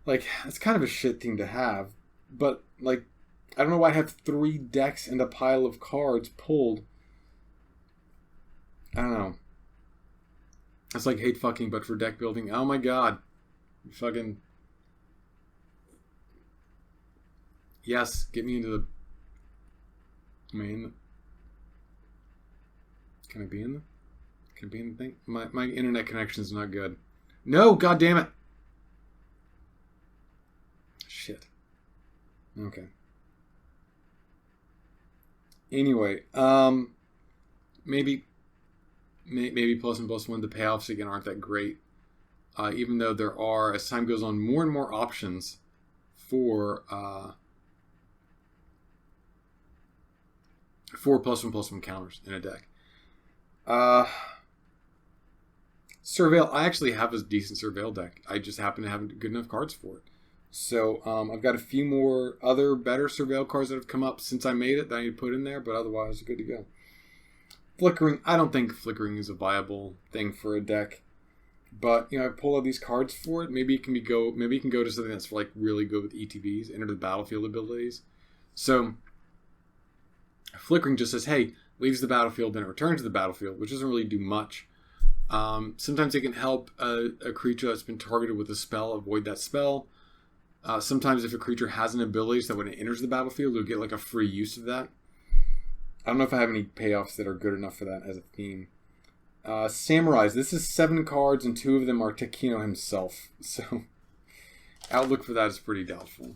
Like, it's kind of a shit thing to have. But, like, I don't know why I have 3 decks and a pile of cards pulled. I don't know. It's like hate fucking, but for deck building. Oh my god. Fucking. Yes, get me into the main. Can I be in the thing? My internet connection is not good. No, god damn it. Shit. Okay. Anyway, maybe +1/+1. The payoffs again aren't that great, even though there are, as time goes on, more and more options for +1/+1 counters in a deck. Surveil. I actually have a decent Surveil deck. I just happen to have good enough cards for it. So I've got a few more other better Surveil cards that have come up since I made it that I need to put in there, but otherwise good to go. Flickering. I don't think Flickering is a viable thing for a deck, but I pull out these cards for it. Maybe it can go to something that's like really good with ETBs, enter the battlefield abilities. So Flickering just says, hey, leaves the battlefield, then it returns to the battlefield, which doesn't really do much. Sometimes it can help a creature that's been targeted with a spell avoid that spell. Sometimes if a creature has an ability so that when it enters the battlefield, you'll get like a free use of that. I don't know if I have any payoffs that are good enough for that as a theme. Samurais. This is 7 cards and 2 of them are Takino himself. So outlook for that is pretty doubtful,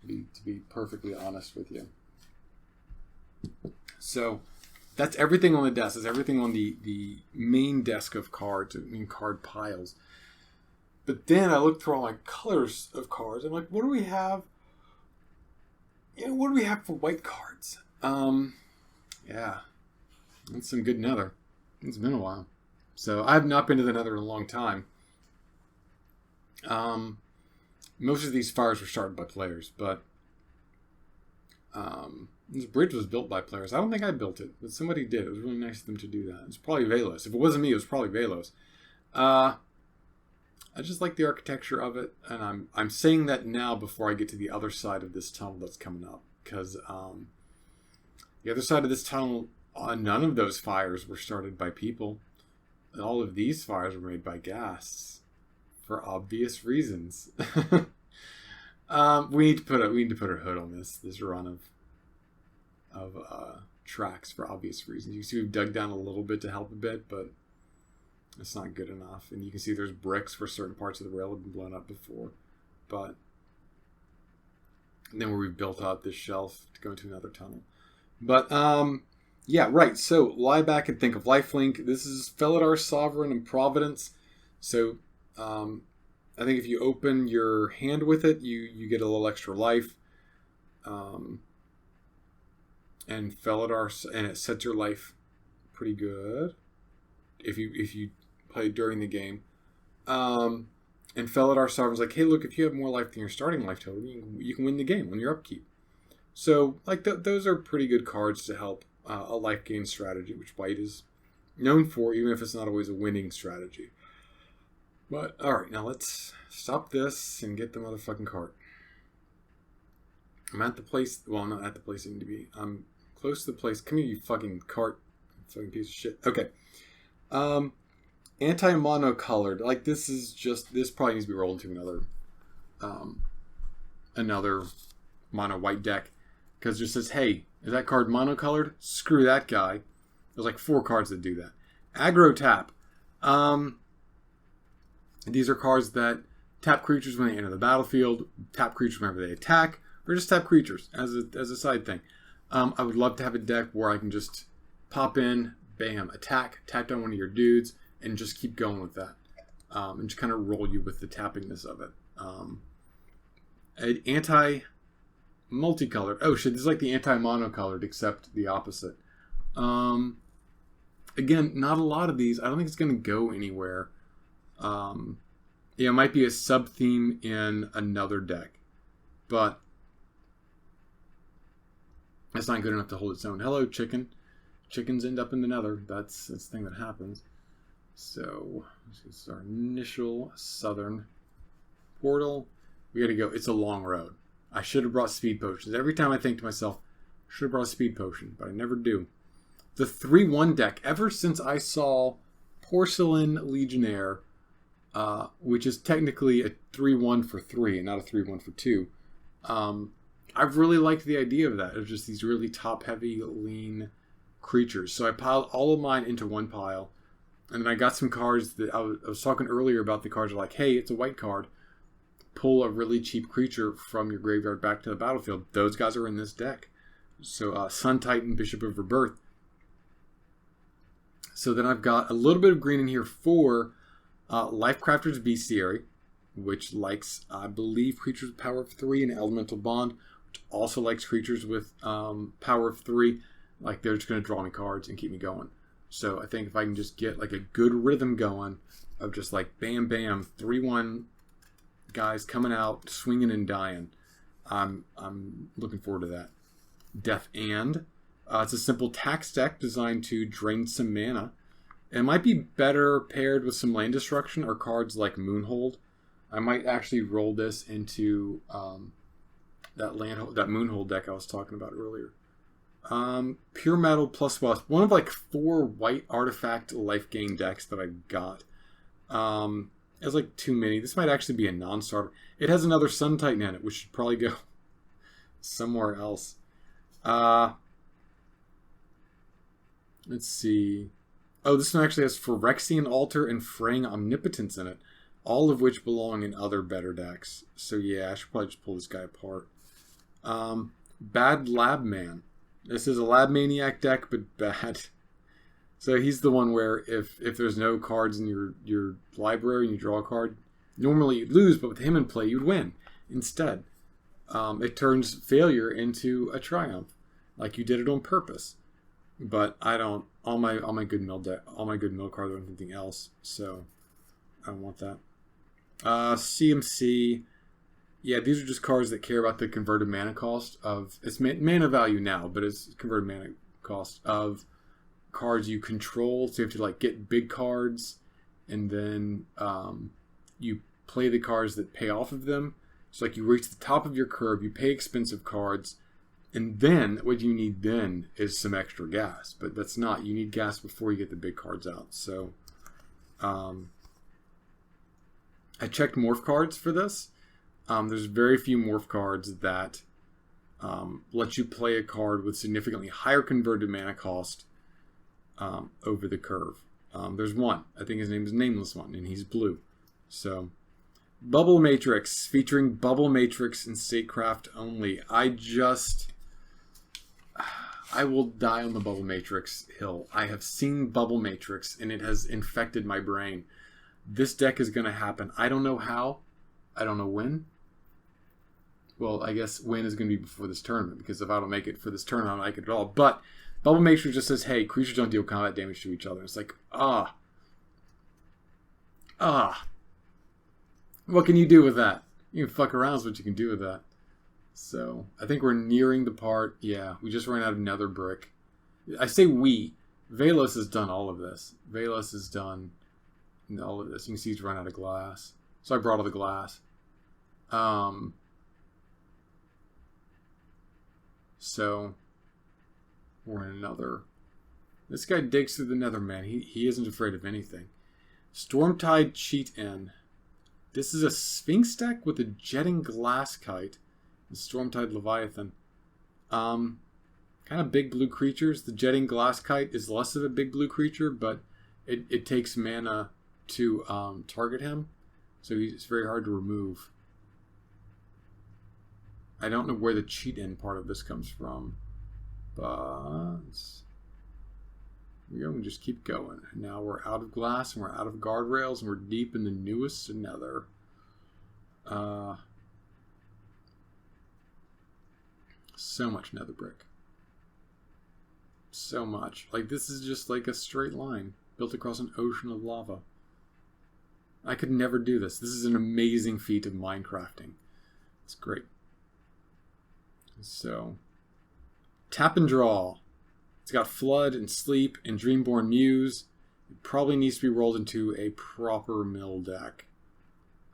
to be perfectly honest with you. So that's everything on the desk. That's everything on the main desk of cards, card piles. But then I look through all my colors of cards. I'm like, what do we have? What do we have for white cards? Yeah. That's some good Nether. It's been a while. So I have not been to the Nether in a long time. Most of these fires were started by players, but this bridge was built by players. I don't think I built it, but somebody did. It was really nice of them to do that. It's probably Vaylos. If it wasn't me, it was probably Vaylos. I just like the architecture of it, and I'm saying that now before I get to the other side of this tunnel that's coming up, because the other side of this tunnel, none of those fires were started by people. And all of these fires were made by ghasts, for obvious reasons. We need to put a hood on this run of tracks for obvious reasons. You can see we've dug down a little bit to help a bit, but it's not good enough. And you can see there's bricks where certain parts of the rail have been blown up before. But then where we've built out this shelf to go into another tunnel. But, yeah, right. So, lie back and think of Lifelink. This is Felidar, Sovereign, and Providence. So, I think if you open your hand with it, you get a little extra life. and Felidar, and it sets your life pretty good if you play during the game. And Felidar Sovereign's like, hey, look, if you have more life than your starting life total, you can win the game on your upkeep. So, like, those are pretty good cards to help a life gain strategy, which White is known for, even if it's not always a winning strategy. But, alright, now let's stop this and get the motherfucking cart. I'm at the place, well, I'm not at the place I need to be. I'm close to the place. Come here, you fucking cart. Fucking piece of shit. Okay. Anti-mono colored. Like, this probably needs to be rolled into another mono white deck. Because it just says, hey, is that card monocolored? Screw that guy. There's like 4 cards that do that. Aggro tap. These are cards that tap creatures when they enter the battlefield, tap creatures whenever they attack, or just tap creatures as a side thing. I would love to have a deck where I can just pop in, bam, attack, tap down one of your dudes, and just keep going with that. And just kind of roll you with the tappingness of it. Anti-multicolored. Oh shit, this is like the anti-monocolored, except the opposite. Again, not a lot of these. I don't think it's going to go anywhere. It might be a sub-theme in another deck. But it's not good enough to hold its own. Hello, chicken. Chickens end up in the nether. That's the thing that happens. So, this is our initial southern portal. We gotta go. It's a long road. I should have brought speed potions. Every time I think to myself, I should have brought a speed potion, but I never do. The 3-1 deck, ever since I saw Porcelain Legionnaire, which is technically a 3-1 for 3 and not a 3-1 for 2, I've really liked the idea of that. It's just these really top-heavy, lean creatures. So I piled all of mine into one pile, and then I got some cards that I was talking earlier about. The cards are like, hey, it's a white card. Pull a really cheap creature from your graveyard back to the battlefield. Those guys are in this deck. So Sun Titan, Bishop of Rebirth. So then I've got a little bit of green in here for Lifecrafter's Bestiary, which likes, I believe, creatures with power of 3 and Elemental Bond, which also likes creatures with power of 3. Like, they're just going to draw me cards and keep me going. So I think if I can just get like a good rhythm going of just like bam, bam, 3-1 guys coming out, swinging and dying, I'm looking forward to that. Death and it's a simple tax deck designed to drain some mana. It might be better paired with some land destruction or cards like Moonhold. I might actually roll this into that Moonhold deck I was talking about earlier. Pure Metal plus Wasp. One of like 4 white artifact life gain decks that I got. It's like too many. This might actually be a non-starter. It has another Sun Titan in it, which should probably go somewhere else. Let's see. Oh, this one actually has Phyrexian Altar and Fraying Omnipotence in it, all of which belong in other better decks. So yeah, I should probably just pull this guy apart. Bad Lab Man. This is a Lab Maniac deck, but bad. So he's the one where if there's no cards in your library and you draw a card, normally you'd lose, but with him in play, you'd win instead. It turns failure into a triumph, like you did it on purpose. But I don't. All my good mill cards are anything else, so I don't want that. CMC. Yeah, these are just cards that care about the converted mana cost of... It's mana value now, but it's converted mana cost of cards you control. So you have to like get big cards, and then you play the cards that pay off of them. So like you reach the top of your curve, you pay expensive cards, and then what you need then is some extra gas. But that's not... You need gas before you get the big cards out. So I checked morph cards for this. There's very few morph cards that let you play a card with significantly higher converted mana cost over the curve. There's one. I think his name is Nameless One, and he's blue. So, Bubble Matrix, featuring Bubble Matrix and Statecraft only. I will die on the Bubble Matrix hill. I have seen Bubble Matrix, and it has infected my brain. This deck is going to happen. I don't know how. I don't know when. Well, I guess when is going to be before this tournament, because if I don't make it for this tournament, I don't make it at all. But Bubble Matrix just says, hey, creatures don't deal combat damage to each other. It's like, what can you do with that? You can fuck around with what you can do with that. So, I think we're nearing the part, yeah, we just ran out of nether brick. I say we. Vaylos has done all of this. Vaylos has done all of this. You can see he's run out of glass. So I brought all the glass. So, we're in another. This guy digs through the nether, man. He isn't afraid of anything. Stormtide Cheat-In. This is a Sphinx deck with a Jetting Glass Kite and Stormtide Leviathan. Kind of big blue creatures. The Jetting Glass Kite is less of a big blue creature, but it takes mana to target him. So it's very hard to remove. I don't know where the cheat-in part of this comes from. But we go and just keep going. Now we're out of glass and we're out of guardrails and we're deep in the newest nether. So much nether brick. So much. Like, this is just like a straight line built across an ocean of lava. I could never do this. This is an amazing feat of Minecrafting. It's great. So, tap and draw. It's got Flood and Sleep and Dreamborn Muse. It probably needs to be rolled into a proper mill deck.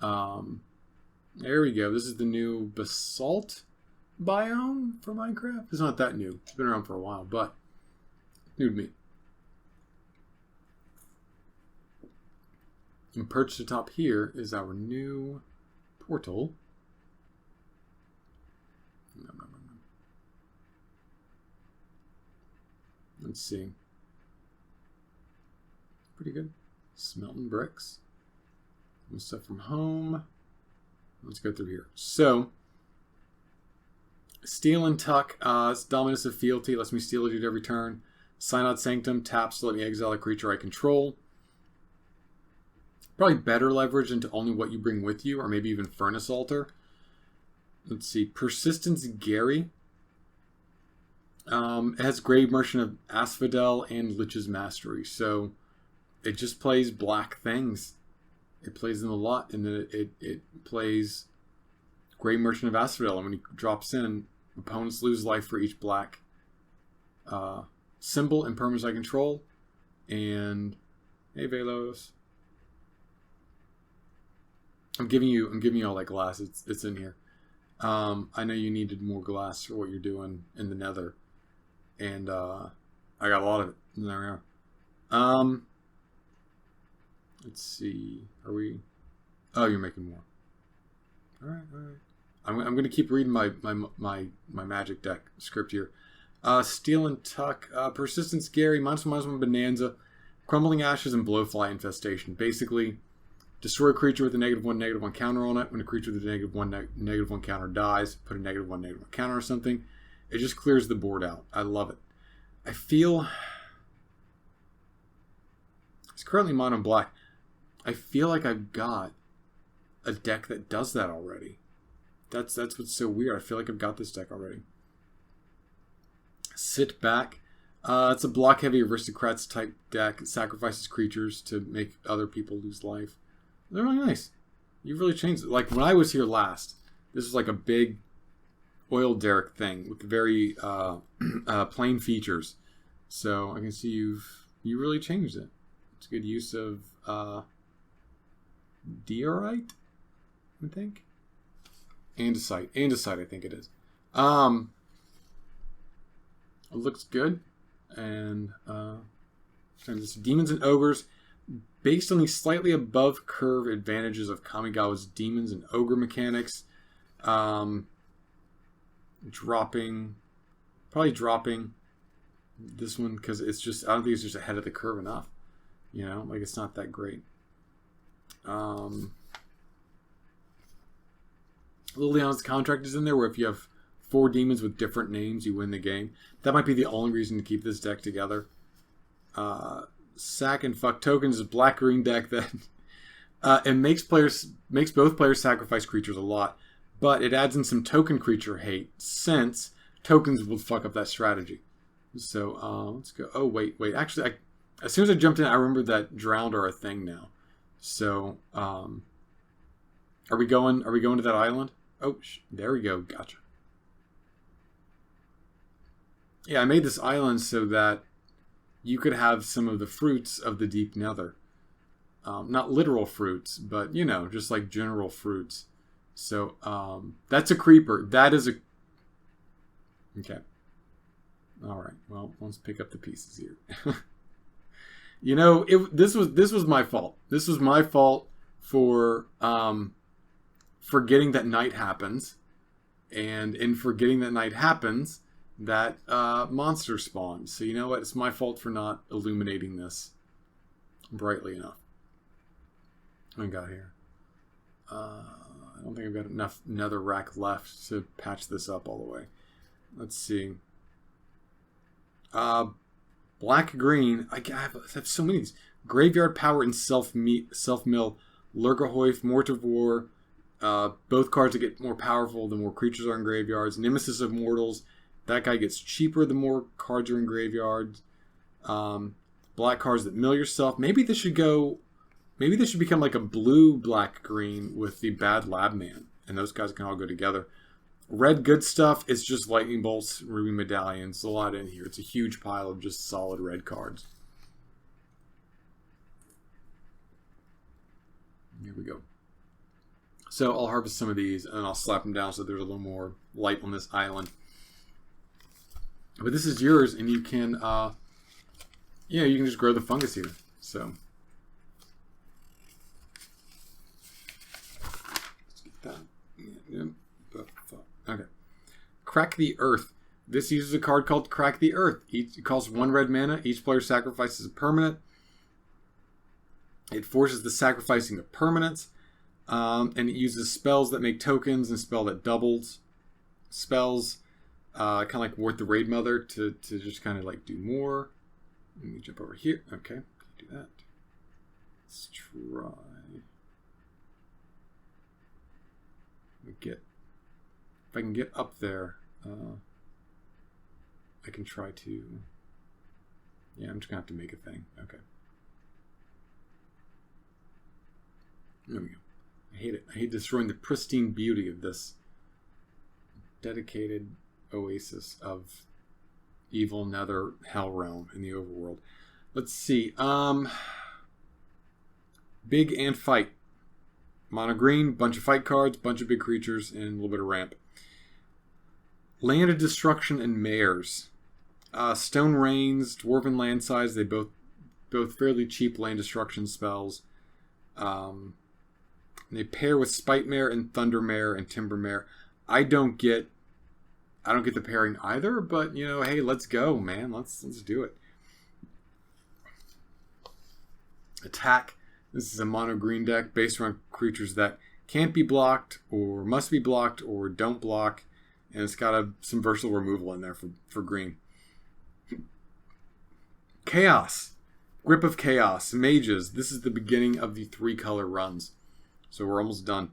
There we go. This is the new Basalt biome for Minecraft. It's not that new. It's been around for a while, but new to me. And perched atop here is our new portal. Let's see. Pretty good. Smelting bricks. Some stuff from home. Let's go through here. So, Steal and Tuck. It's Dominus of Fealty. Lets me steal a dude every turn. Synod Sanctum. Taps to let me exile a creature I control. Probably better leverage into only what you bring with you, or maybe even Furnace Altar. Let's see. Persistence Gary. It has Grave Merchant of Asphodel and Lich's Mastery. So it just plays black things. It plays them a lot, and then it plays Grave Merchant of Asphodel. And when he drops in, opponents lose life for each black symbol and permanents I control. And hey, Vaylos. I'm giving you all that glass. It's in here. I know you needed more glass for what you're doing in the nether. And I got a lot of it. There we are. Let's see. Are we? Oh, you're making more. All right. I'm going to keep reading my magic deck script here. Steal and Tuck. Persistence Gary. -1/-1 Bonanza. Crumbling Ashes and Blowfly Infestation. Basically, destroy a creature with a -1/-1 counter on it. When a creature with a -1/-1 counter dies, put a -1/-1 counter or something. It just clears the board out. I love it. I feel... It's currently mono black. I feel like I've got a deck that does that already. That's what's so weird. I feel like I've got this deck already. Sit Back. It's a block-heavy Aristocrats type deck. It sacrifices creatures to make other people lose life. They're really nice. You've really changed it. Like, when I was here last, this was like a big oil derrick thing with very plain features. So I can see you really changed it. It's a good use of diorite, I think. Andesite, I think it is. It looks good. And this Demons and Ogres, based on the slightly above curve advantages of Kamigawa's Demons and Ogre mechanics. Probably dropping this one because it's just, I don't think it's just ahead of the curve enough. You know, like it's not that great. Liliana's Contract is in there, where if you have 4 demons with different names, you win the game. That might be the only reason to keep this deck together. Sack and Fuck Tokens is a black-green deck that it makes both players sacrifice creatures a lot, but it adds in some token creature hate, since tokens will fuck up that strategy. So let's go. Oh, wait. Actually, as soon as I jumped in, I remembered that drowned are a thing now. So, are we going to that island? Oh, there we go. Gotcha. Yeah, I made this island so that you could have some of the fruits of the deep nether. Not literal fruits, but, you know, just like general fruits. So, that's a creeper. That is a... Okay. Alright, well, let's pick up the pieces here. You know, this was my fault. This was my fault for forgetting that night happens. And in forgetting that night happens, that monster spawns. So you know what? It's my fault for not illuminating this brightly enough. What we got here? I don't think I've got enough nether rack left to patch this up all the way. Let's see. Black green. I have so many. Graveyard Power and Self Mill. Lurgahoif, Mortivore. Both cards that get more powerful the more creatures are in graveyards. Nemesis of Mortals. That guy gets cheaper the more cards are in graveyards. Black cards that mill yourself. Maybe this should become like a blue black green with the bad lab man. And those guys can all go together. Red good stuff, it's just lightning bolts, ruby medallions, a lot in here. It's a huge pile of just solid red cards. Here we go. So I'll harvest some of these and I'll slap them down so there's a little more light on this island. But this is yours, and you can, you can just grow the fungus here. So let's get that. Yeah. Okay. Crack the Earth. This uses a card called Crack the Earth. It costs 1 red mana. Each player sacrifices a permanent. It forces the sacrificing of permanents. And it uses spells that make tokens and spell that doubles spells. Kind of like Worth the Raid Mother to just kind of like do more. Let me jump over here. Okay. Do that. Let's try. If I can get up there, I can try to... Yeah, I'm just going to have to make a thing. Okay. There we go. I hate it. I hate destroying the pristine beauty of this dedicated oasis of evil nether hell realm in the overworld. Let's see. Big and fight. Mono green, bunch of fight cards, bunch of big creatures, and a little bit of ramp. Land of Destruction and Mares. Stone Rains, Dwarven Land Size, they both fairly cheap land destruction spells. They pair with Spite Mare and Thunder Mare and Timber Mare. I don't get the pairing either, but you know, hey, let's go, man. Let's do it. Attack. This is a mono green deck based around creatures that can't be blocked or must be blocked or don't block. And it's got some versatile removal in there for green. Chaos. Grip of Chaos. Mages. This is the beginning of the 3-color runs. So we're almost done.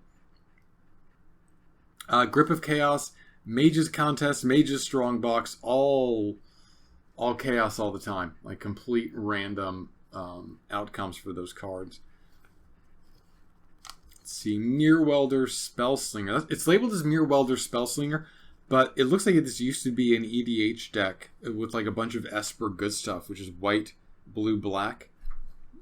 Grip of Chaos. Mages Contest. Mages Strongbox. All chaos all the time. Like complete random outcomes for those cards. Let's see. Mirror Welder Spellslinger. It's labeled as Mirror Welder Spellslinger. But it looks like this used to be an EDH deck with like a bunch of Esper good stuff, which is white, blue, black.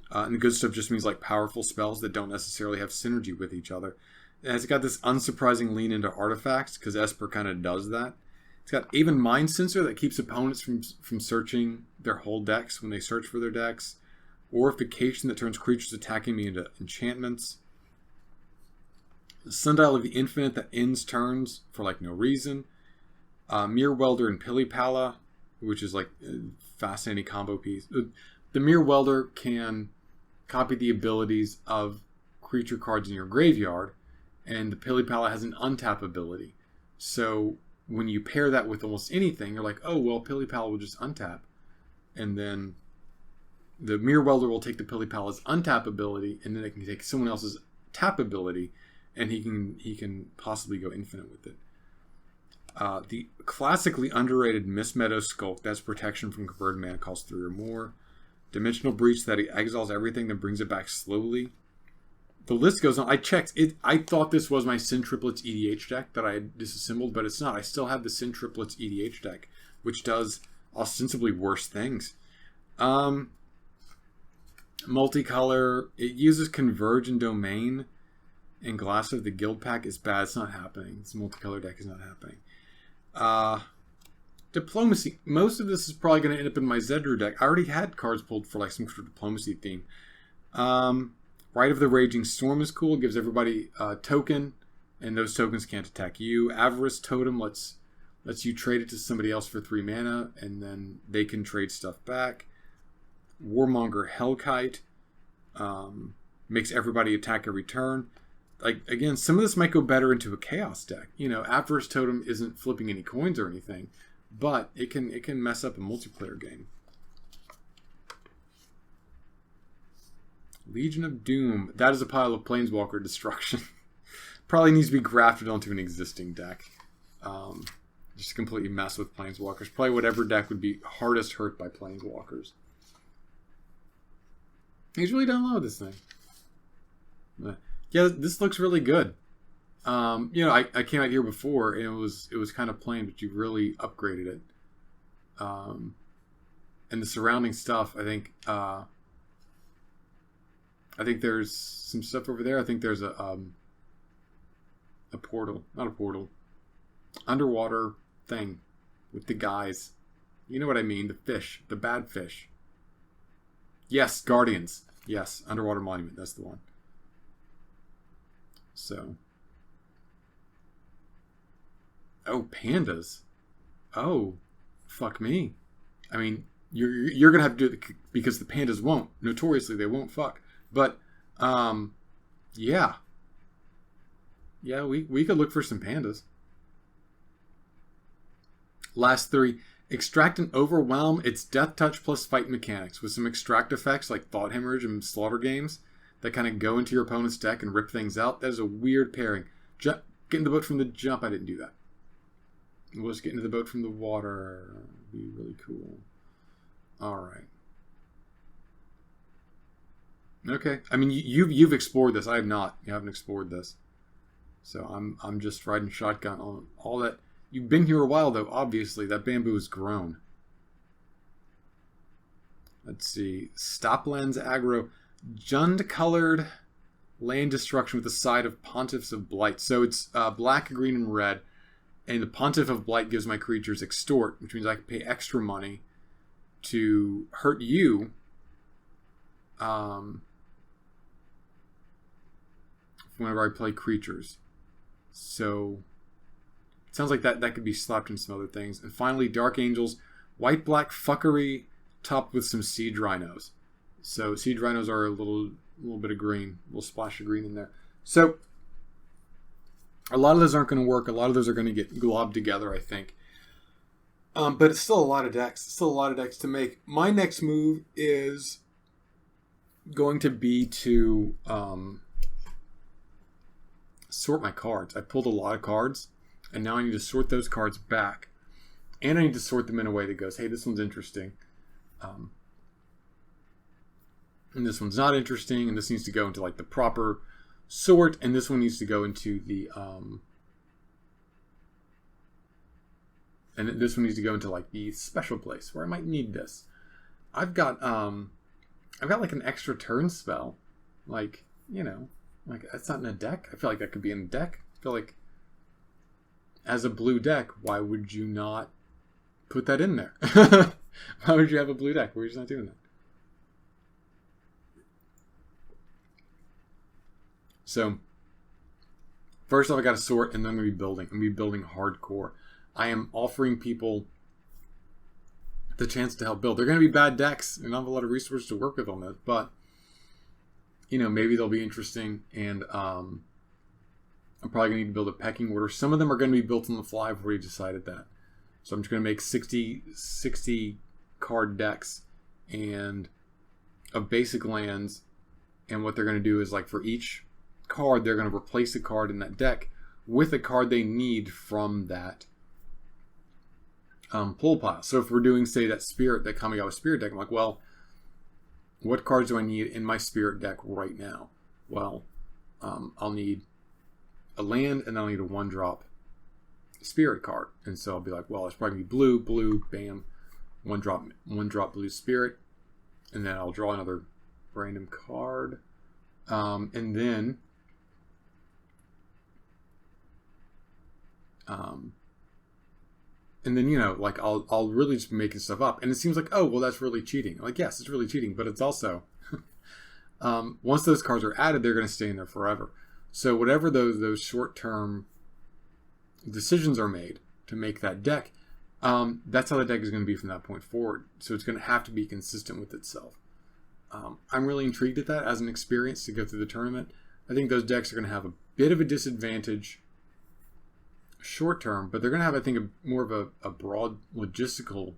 And the good stuff just means like powerful spells that don't necessarily have synergy with each other. And it's got this unsurprising lean into artifacts because Esper kind of does that. It's got even Mind Sensor that keeps opponents from searching their whole decks when they search for their decks. Orification that turns creatures attacking me into enchantments. Sundial of the Infinite that ends turns for like no reason. Mirror Welder and Pilipala, which is like a fascinating combo piece. The Mirror Welder can copy the abilities of creature cards in your graveyard, and the Pilipala has an untap ability. So when you pair that with almost anything, you're like, oh, well, Pilipala will just untap. And then the Mirror Welder will take the Pilipala's untap ability, and then it can take someone else's tap ability and he can possibly go infinite with it. The classically underrated Mist Meadow Skulk, that's protection from converted mana, costs 3 or more. Dimensional Breach, that he exiles everything, then brings it back slowly. The list goes on. I checked it. I thought this was my Sin Triplets EDH deck that I had disassembled, but it's not. I still have the Sin Triplets EDH deck, which does ostensibly worse things. Multicolor. It uses Converge and Domain, and Glass of the Guild Pack is bad. It's not happening. This multicolor deck is not happening. Diplomacy. Most of this is probably going to end up in my Zedru deck. I already had cards pulled for like some sort of diplomacy theme. Rite of the Raging Storm is cool. It gives everybody a token, and those tokens can't attack you. Avarice Totem lets you trade it to somebody else for 3 mana, and then they can trade stuff back. Warmonger Hellkite makes everybody attack every turn. Like, again, some of this might go better into a Chaos deck. You know, Avarice Totem isn't flipping any coins or anything, but it can mess up a multiplayer game. Legion of Doom. That is a pile of Planeswalker destruction. Probably needs to be grafted onto an existing deck. Just completely mess with Planeswalkers. Probably whatever deck would be hardest hurt by Planeswalkers. He's really done well with this thing. Yeah, this looks really good. You know, I came out here before and it was kind of plain, but you really upgraded it. And the surrounding stuff, I think there's some stuff over there. I think there's a portal, not a portal, underwater thing with the guys. You know what I mean? The fish, the bad fish. Yes, Guardians. Yes, Underwater Monument. That's the one. So. Oh, pandas. Oh, fuck me. I mean, you're gonna have to do it because the pandas won't. Notoriously, they won't fuck. But, yeah. Yeah, we could look for some pandas. Last 3. Extract and Overwhelm. It's Death Touch plus Fight mechanics with some extract effects like Thought Hemorrhage and Slaughter Games that kind of go into your opponent's deck and rip things out. That is a weird pairing. Get in the boat from the jump. I didn't do that. We'll just get into the boat from the water. Be really cool. Alright. Okay. I mean, you've explored this. I have not. You haven't explored this. So I'm just riding shotgun on all that. You've been here a while, though, obviously. That bamboo has grown. Let's see. Stoplands aggro. Jund-colored land destruction with a side of Pontiffs of Blight. So it's black, green, and red. And the Pontiff of Blight gives my creatures Extort, which means I can pay extra money to hurt you. Whenever I play creatures. So it sounds like that could be slapped in some other things. And finally, Dark Angels, white-black fuckery topped with some Siege Rhinos. So Siege Rhinos are a little bit of green, a little splash of green in there. So a lot of those aren't going to work. A lot of those are going to get globbed together, I think. But it's still a lot of decks. It's still a lot of decks to make. My next move is going to be to sort my cards. I pulled a lot of cards, and now I need to sort those cards back. And I need to sort them in a way that goes, hey, this one's interesting. And this one's not interesting, and this needs to go into like the proper sort, and this one needs to go into the and this one needs to go into like the special place where I might need this. I've got like an extra turn spell. Like, you know, like that's not in a deck. I feel like that could be in a deck. I feel like as a blue deck, why would you not put that in there? Why would you have a blue deck? We're just not doing that. So, first off, I got to sort, and then I'm going to be building. I'm going to be building hardcore. I am offering people the chance to help build. They're going to be bad decks, and not have a lot of resources to work with on this, but, you know, maybe they'll be interesting, and I'm probably going to need to build a pecking order. Some of them are going to be built on the fly. I've already decided that. So I'm just going to make 60 card decks and of basic lands, and what they're going to do is, like, for each card, they're going to replace a card in that deck with a card they need from that pull pile. So if we're doing, say, that Kamigawa Spirit deck, I'm like, well, what cards do I need in my Spirit deck right now? Well, I'll need a land, and I'll need a 1-drop Spirit card. And so I'll be like, well, it's probably going to be blue, bam, 1-drop blue Spirit, and then I'll draw another random card, and then you know, like I'll really just be making stuff up, and it seems like, oh, well, that's really cheating. Like, yes, it's really cheating, but it's also once those cards are added, they're going to stay in there forever. So whatever those short-term decisions are made to make that deck, that's how the deck is going to be from that point forward. So it's going to have to be consistent with itself. I'm really intrigued at that as an experience to go through the tournament. I think those decks are going to have a bit of a disadvantage short term, but they're going to have, I think, more of a broad logistical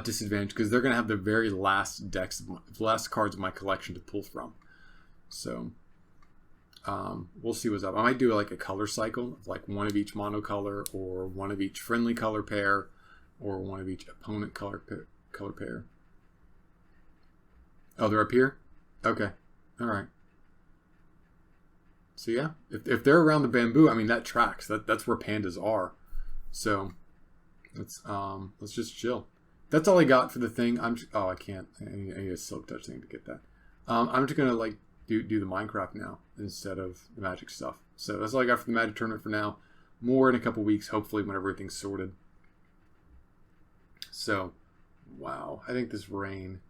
disadvantage, because they're going to have the very last cards of my collection to pull from. So we'll see what's up. I might do like a color cycle of like one of each monocolor, or one of each friendly color pair, or one of each opponent color pair. Oh, they're up here? Okay. All right. So yeah, if they're around the bamboo, I mean, that tracks. That's where pandas are. So let's just chill. That's all I got for the thing. I can't. I need a silk touch thing to get that. I'm just gonna like do the Minecraft now instead of the Magic stuff. So that's all I got for the Magic tournament for now. More in a couple weeks, hopefully, when everything's sorted. So, wow, I think this rain.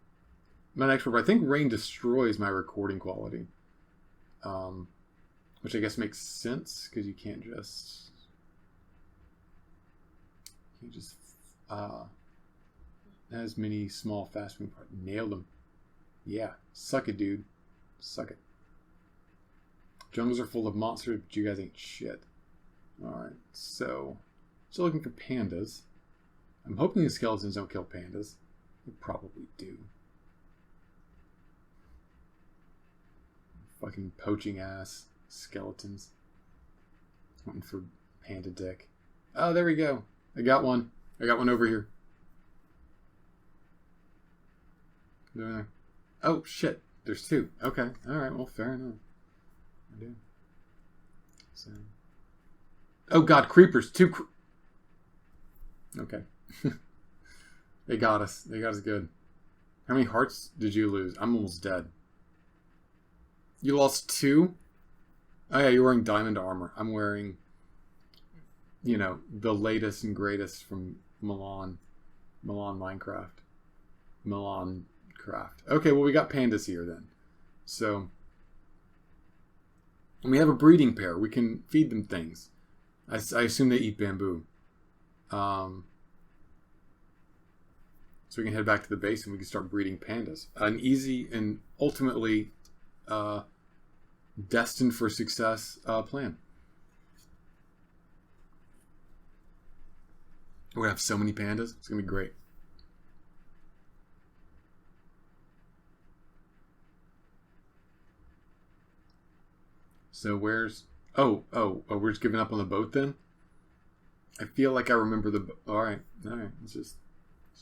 I'm not an expert, but I think rain destroys my recording quality. Which I guess makes sense, because you can't just as many small fast moving parts. Nailed them. Yeah, suck it, dude. Suck it. Jungles are full of monsters, but you guys ain't shit. Alright, so still looking for pandas. I'm hoping the skeletons don't kill pandas. They probably do. Fucking poaching ass skeletons. Hunting for panda deck. Oh, there we go. I got one. I got one over here. There. Oh, shit. There's two. Okay. Alright, well, fair enough. I do. So. Oh, God, creepers. Okay. They got us. They got us good. How many hearts did you lose? I'm almost dead. You lost 2? Oh yeah, you're wearing diamond armor. I'm wearing, you know, the latest and greatest from Milan Minecraft. Milan Craft. Okay, well, we got pandas here then. So, and we have a breeding pair. We can feed them things. I assume they eat bamboo. So we can head back to the base and we can start breeding pandas. An easy and ultimately destined for success plan. We're going to have so many pandas. It's going to be great. So where's... Oh, we're just giving up on the boat then? I feel like I remember the... Alright. Let's just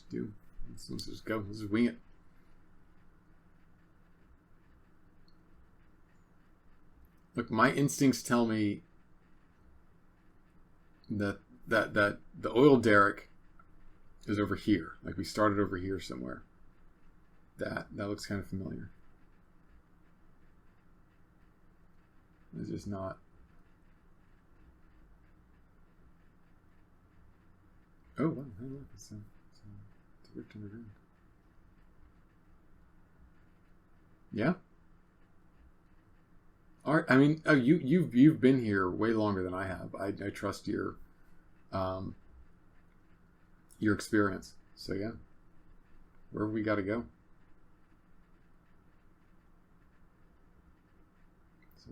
do... Let's just go. Let's just wing it. Look, my instincts tell me that the oil derrick is over here. Like we started over here somewhere. That looks kind of familiar. It's just not. Oh wow! Hey, look, it's a rift underground. Yeah. All right. I mean, oh, you've been here way longer than I have. I trust your experience. So yeah, wherever we got to go. So,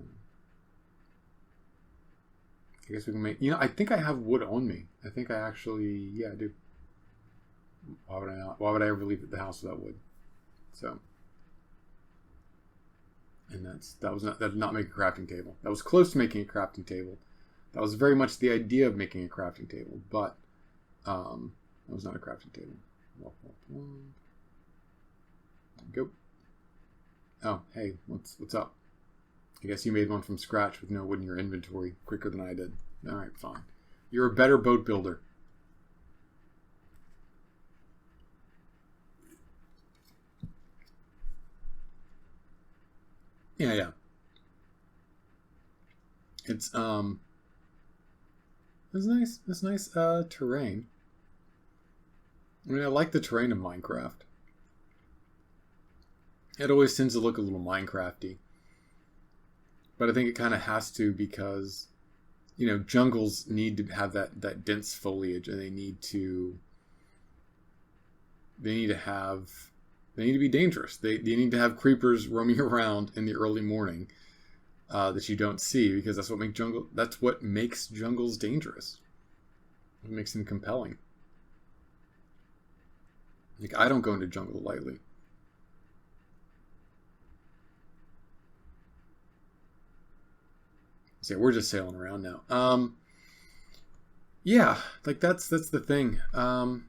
I guess we can make. You know, I think I have wood on me. I think I actually, yeah, I do. Why would I not? Why would I ever leave the house without wood? So. And that did not make a crafting table. That was close to making a crafting table. That was very much the idea of making a crafting table, but that was not a crafting table. Go. Oh, hey, what's up? I guess you made one from scratch with no wood in your inventory quicker than I did. All right, fine. You're a better boat builder. Yeah. It's nice. It's nice terrain. I mean, I like the terrain of Minecraft. It always tends to look a little Minecrafty. But I think it kind of has to because, jungles need to have that dense foliage, and they need to be dangerous. They need to have creepers roaming around in the early morning that you don't see, because that's what makes jungles dangerous. It makes them compelling. Like, I don't go into jungle lightly. So yeah, we're just sailing around now. Yeah, like that's the thing. I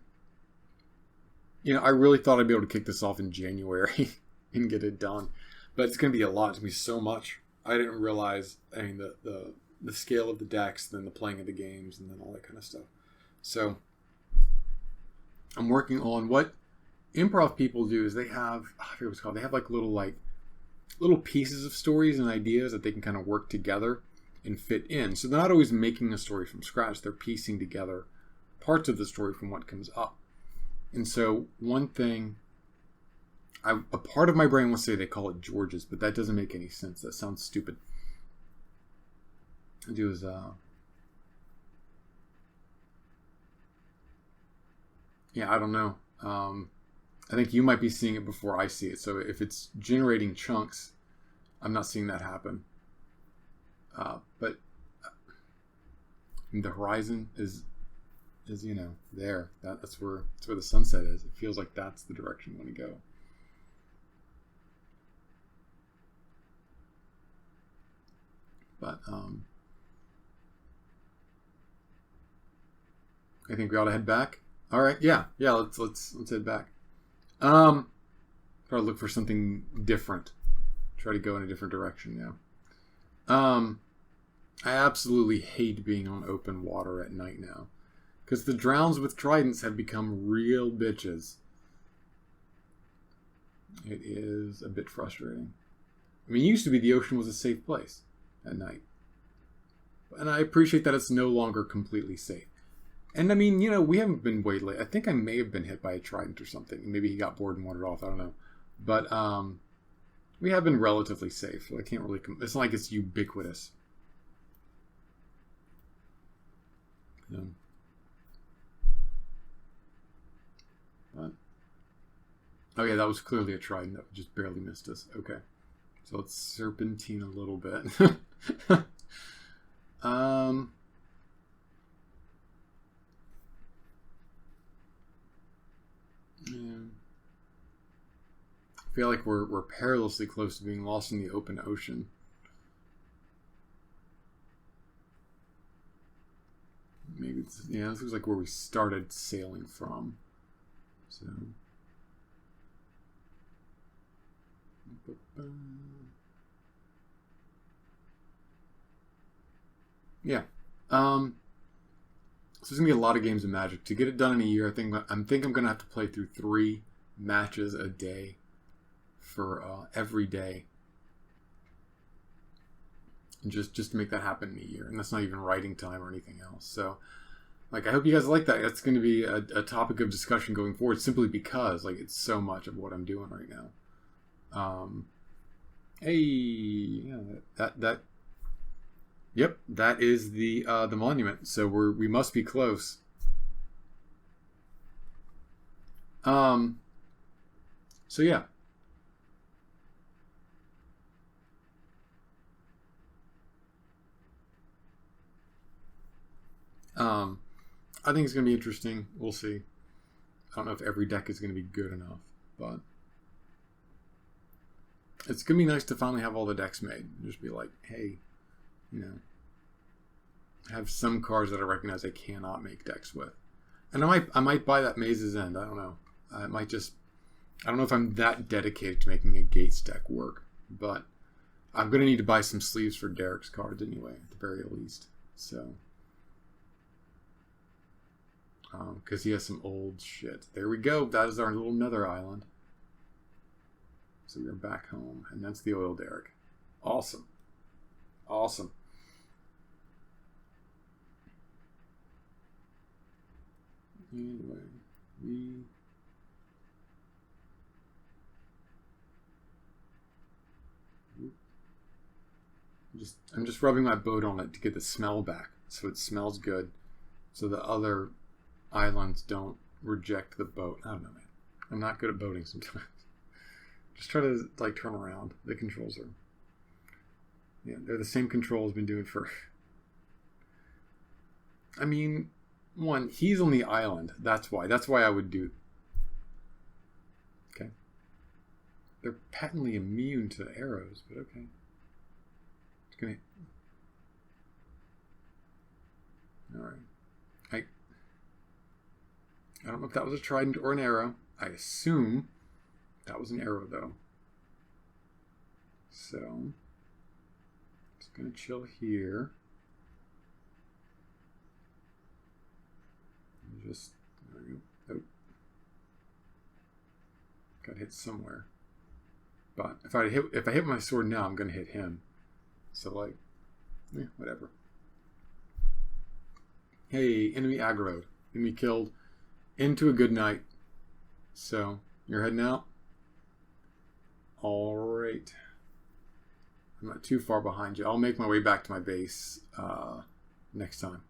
really thought I'd be able to kick this off in January and get it done, but it's going to be a lot. It's going to be so much. I didn't realize. I mean, the scale of the decks, then the playing of the games, and then all that kind of stuff. So I'm working on what improv people do. Is they have, I forget what it's called. They have like little pieces of stories and ideas that they can kind of work together and fit in. So they're not always making a story from scratch. They're piecing together parts of the story from what comes up. And so one thing, a part of my brain will say they call it George's, but that doesn't make any sense. That sounds stupid. I do is, I don't know. I think you might be seeing it before I see it. So if it's generating chunks, I'm not seeing that happen. But the horizon is there. That's where the sunset is. It feels like that's the direction you want to go. But I think we ought to head back. All right, yeah. Let's head back. Try to look for something different. Try to go in a different direction. Yeah. I absolutely hate being on open water at night now, because the drowns with tridents have become real bitches. It is a bit frustrating. I mean, it used to be the ocean was a safe place at night, and I appreciate that it's no longer completely safe. And I mean, we haven't been way late. I think I may have been hit by a trident or something. Maybe he got bored and wandered off. I don't know, but we have been relatively safe. So I can't really. It's not like it's ubiquitous. But, oh yeah, that was clearly a trident that just barely missed us. Okay, so let's serpentine a little bit. Yeah. I feel like we're perilously close to being lost in the open ocean. Maybe this looks like where we started sailing from. So, yeah. So there's gonna be a lot of games of Magic. To get it done in a year, I think I'm gonna have to play through 3 matches a day for every day. Just to make that happen in a year. And that's not even writing time or anything else. So, I hope you guys like that. That's going to be a topic of discussion going forward, simply because, it's so much of what I'm doing right now. Yep, that is the monument. So we must be close. So yeah. I think it's going to be interesting. We'll see. I don't know if every deck is going to be good enough, but It's going to be nice to finally have all the decks made. Just be like, hey, have some cards that I recognize I cannot make decks with. And I might buy that Maze's End. I don't know. I don't know if I'm that dedicated to making a Gates deck work. But I'm going to need to buy some sleeves for Derek's cards anyway, at the very least. So, because he has some old shit. There we go. That is our little nether island. So we're back home. And that's the oil derrick. Awesome. Awesome. Anyway, I'm just rubbing my boat on it to get the smell back, so it smells good, so the other islands don't reject the boat. I don't know, man. I'm not good at boating sometimes. Just try to like turn around. The controls are, they're the same controls I've been doing for. I mean, one, he's on the island. That's why. That's why I would do. Okay. They're patently immune to arrows, but okay. All right. I don't know if that was a trident or an arrow. I assume that was an arrow, though. So, just gonna chill here. Just there we go. Oh. Got hit somewhere. But if I hit my sword now, I'm gonna hit him. So, like, whatever. Hey, enemy aggroed. Enemy killed. Into a good night. So, you're heading out? Alright. I'm not too far behind you. I'll make my way back to my base next time.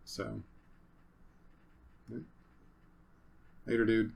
So, later, dude.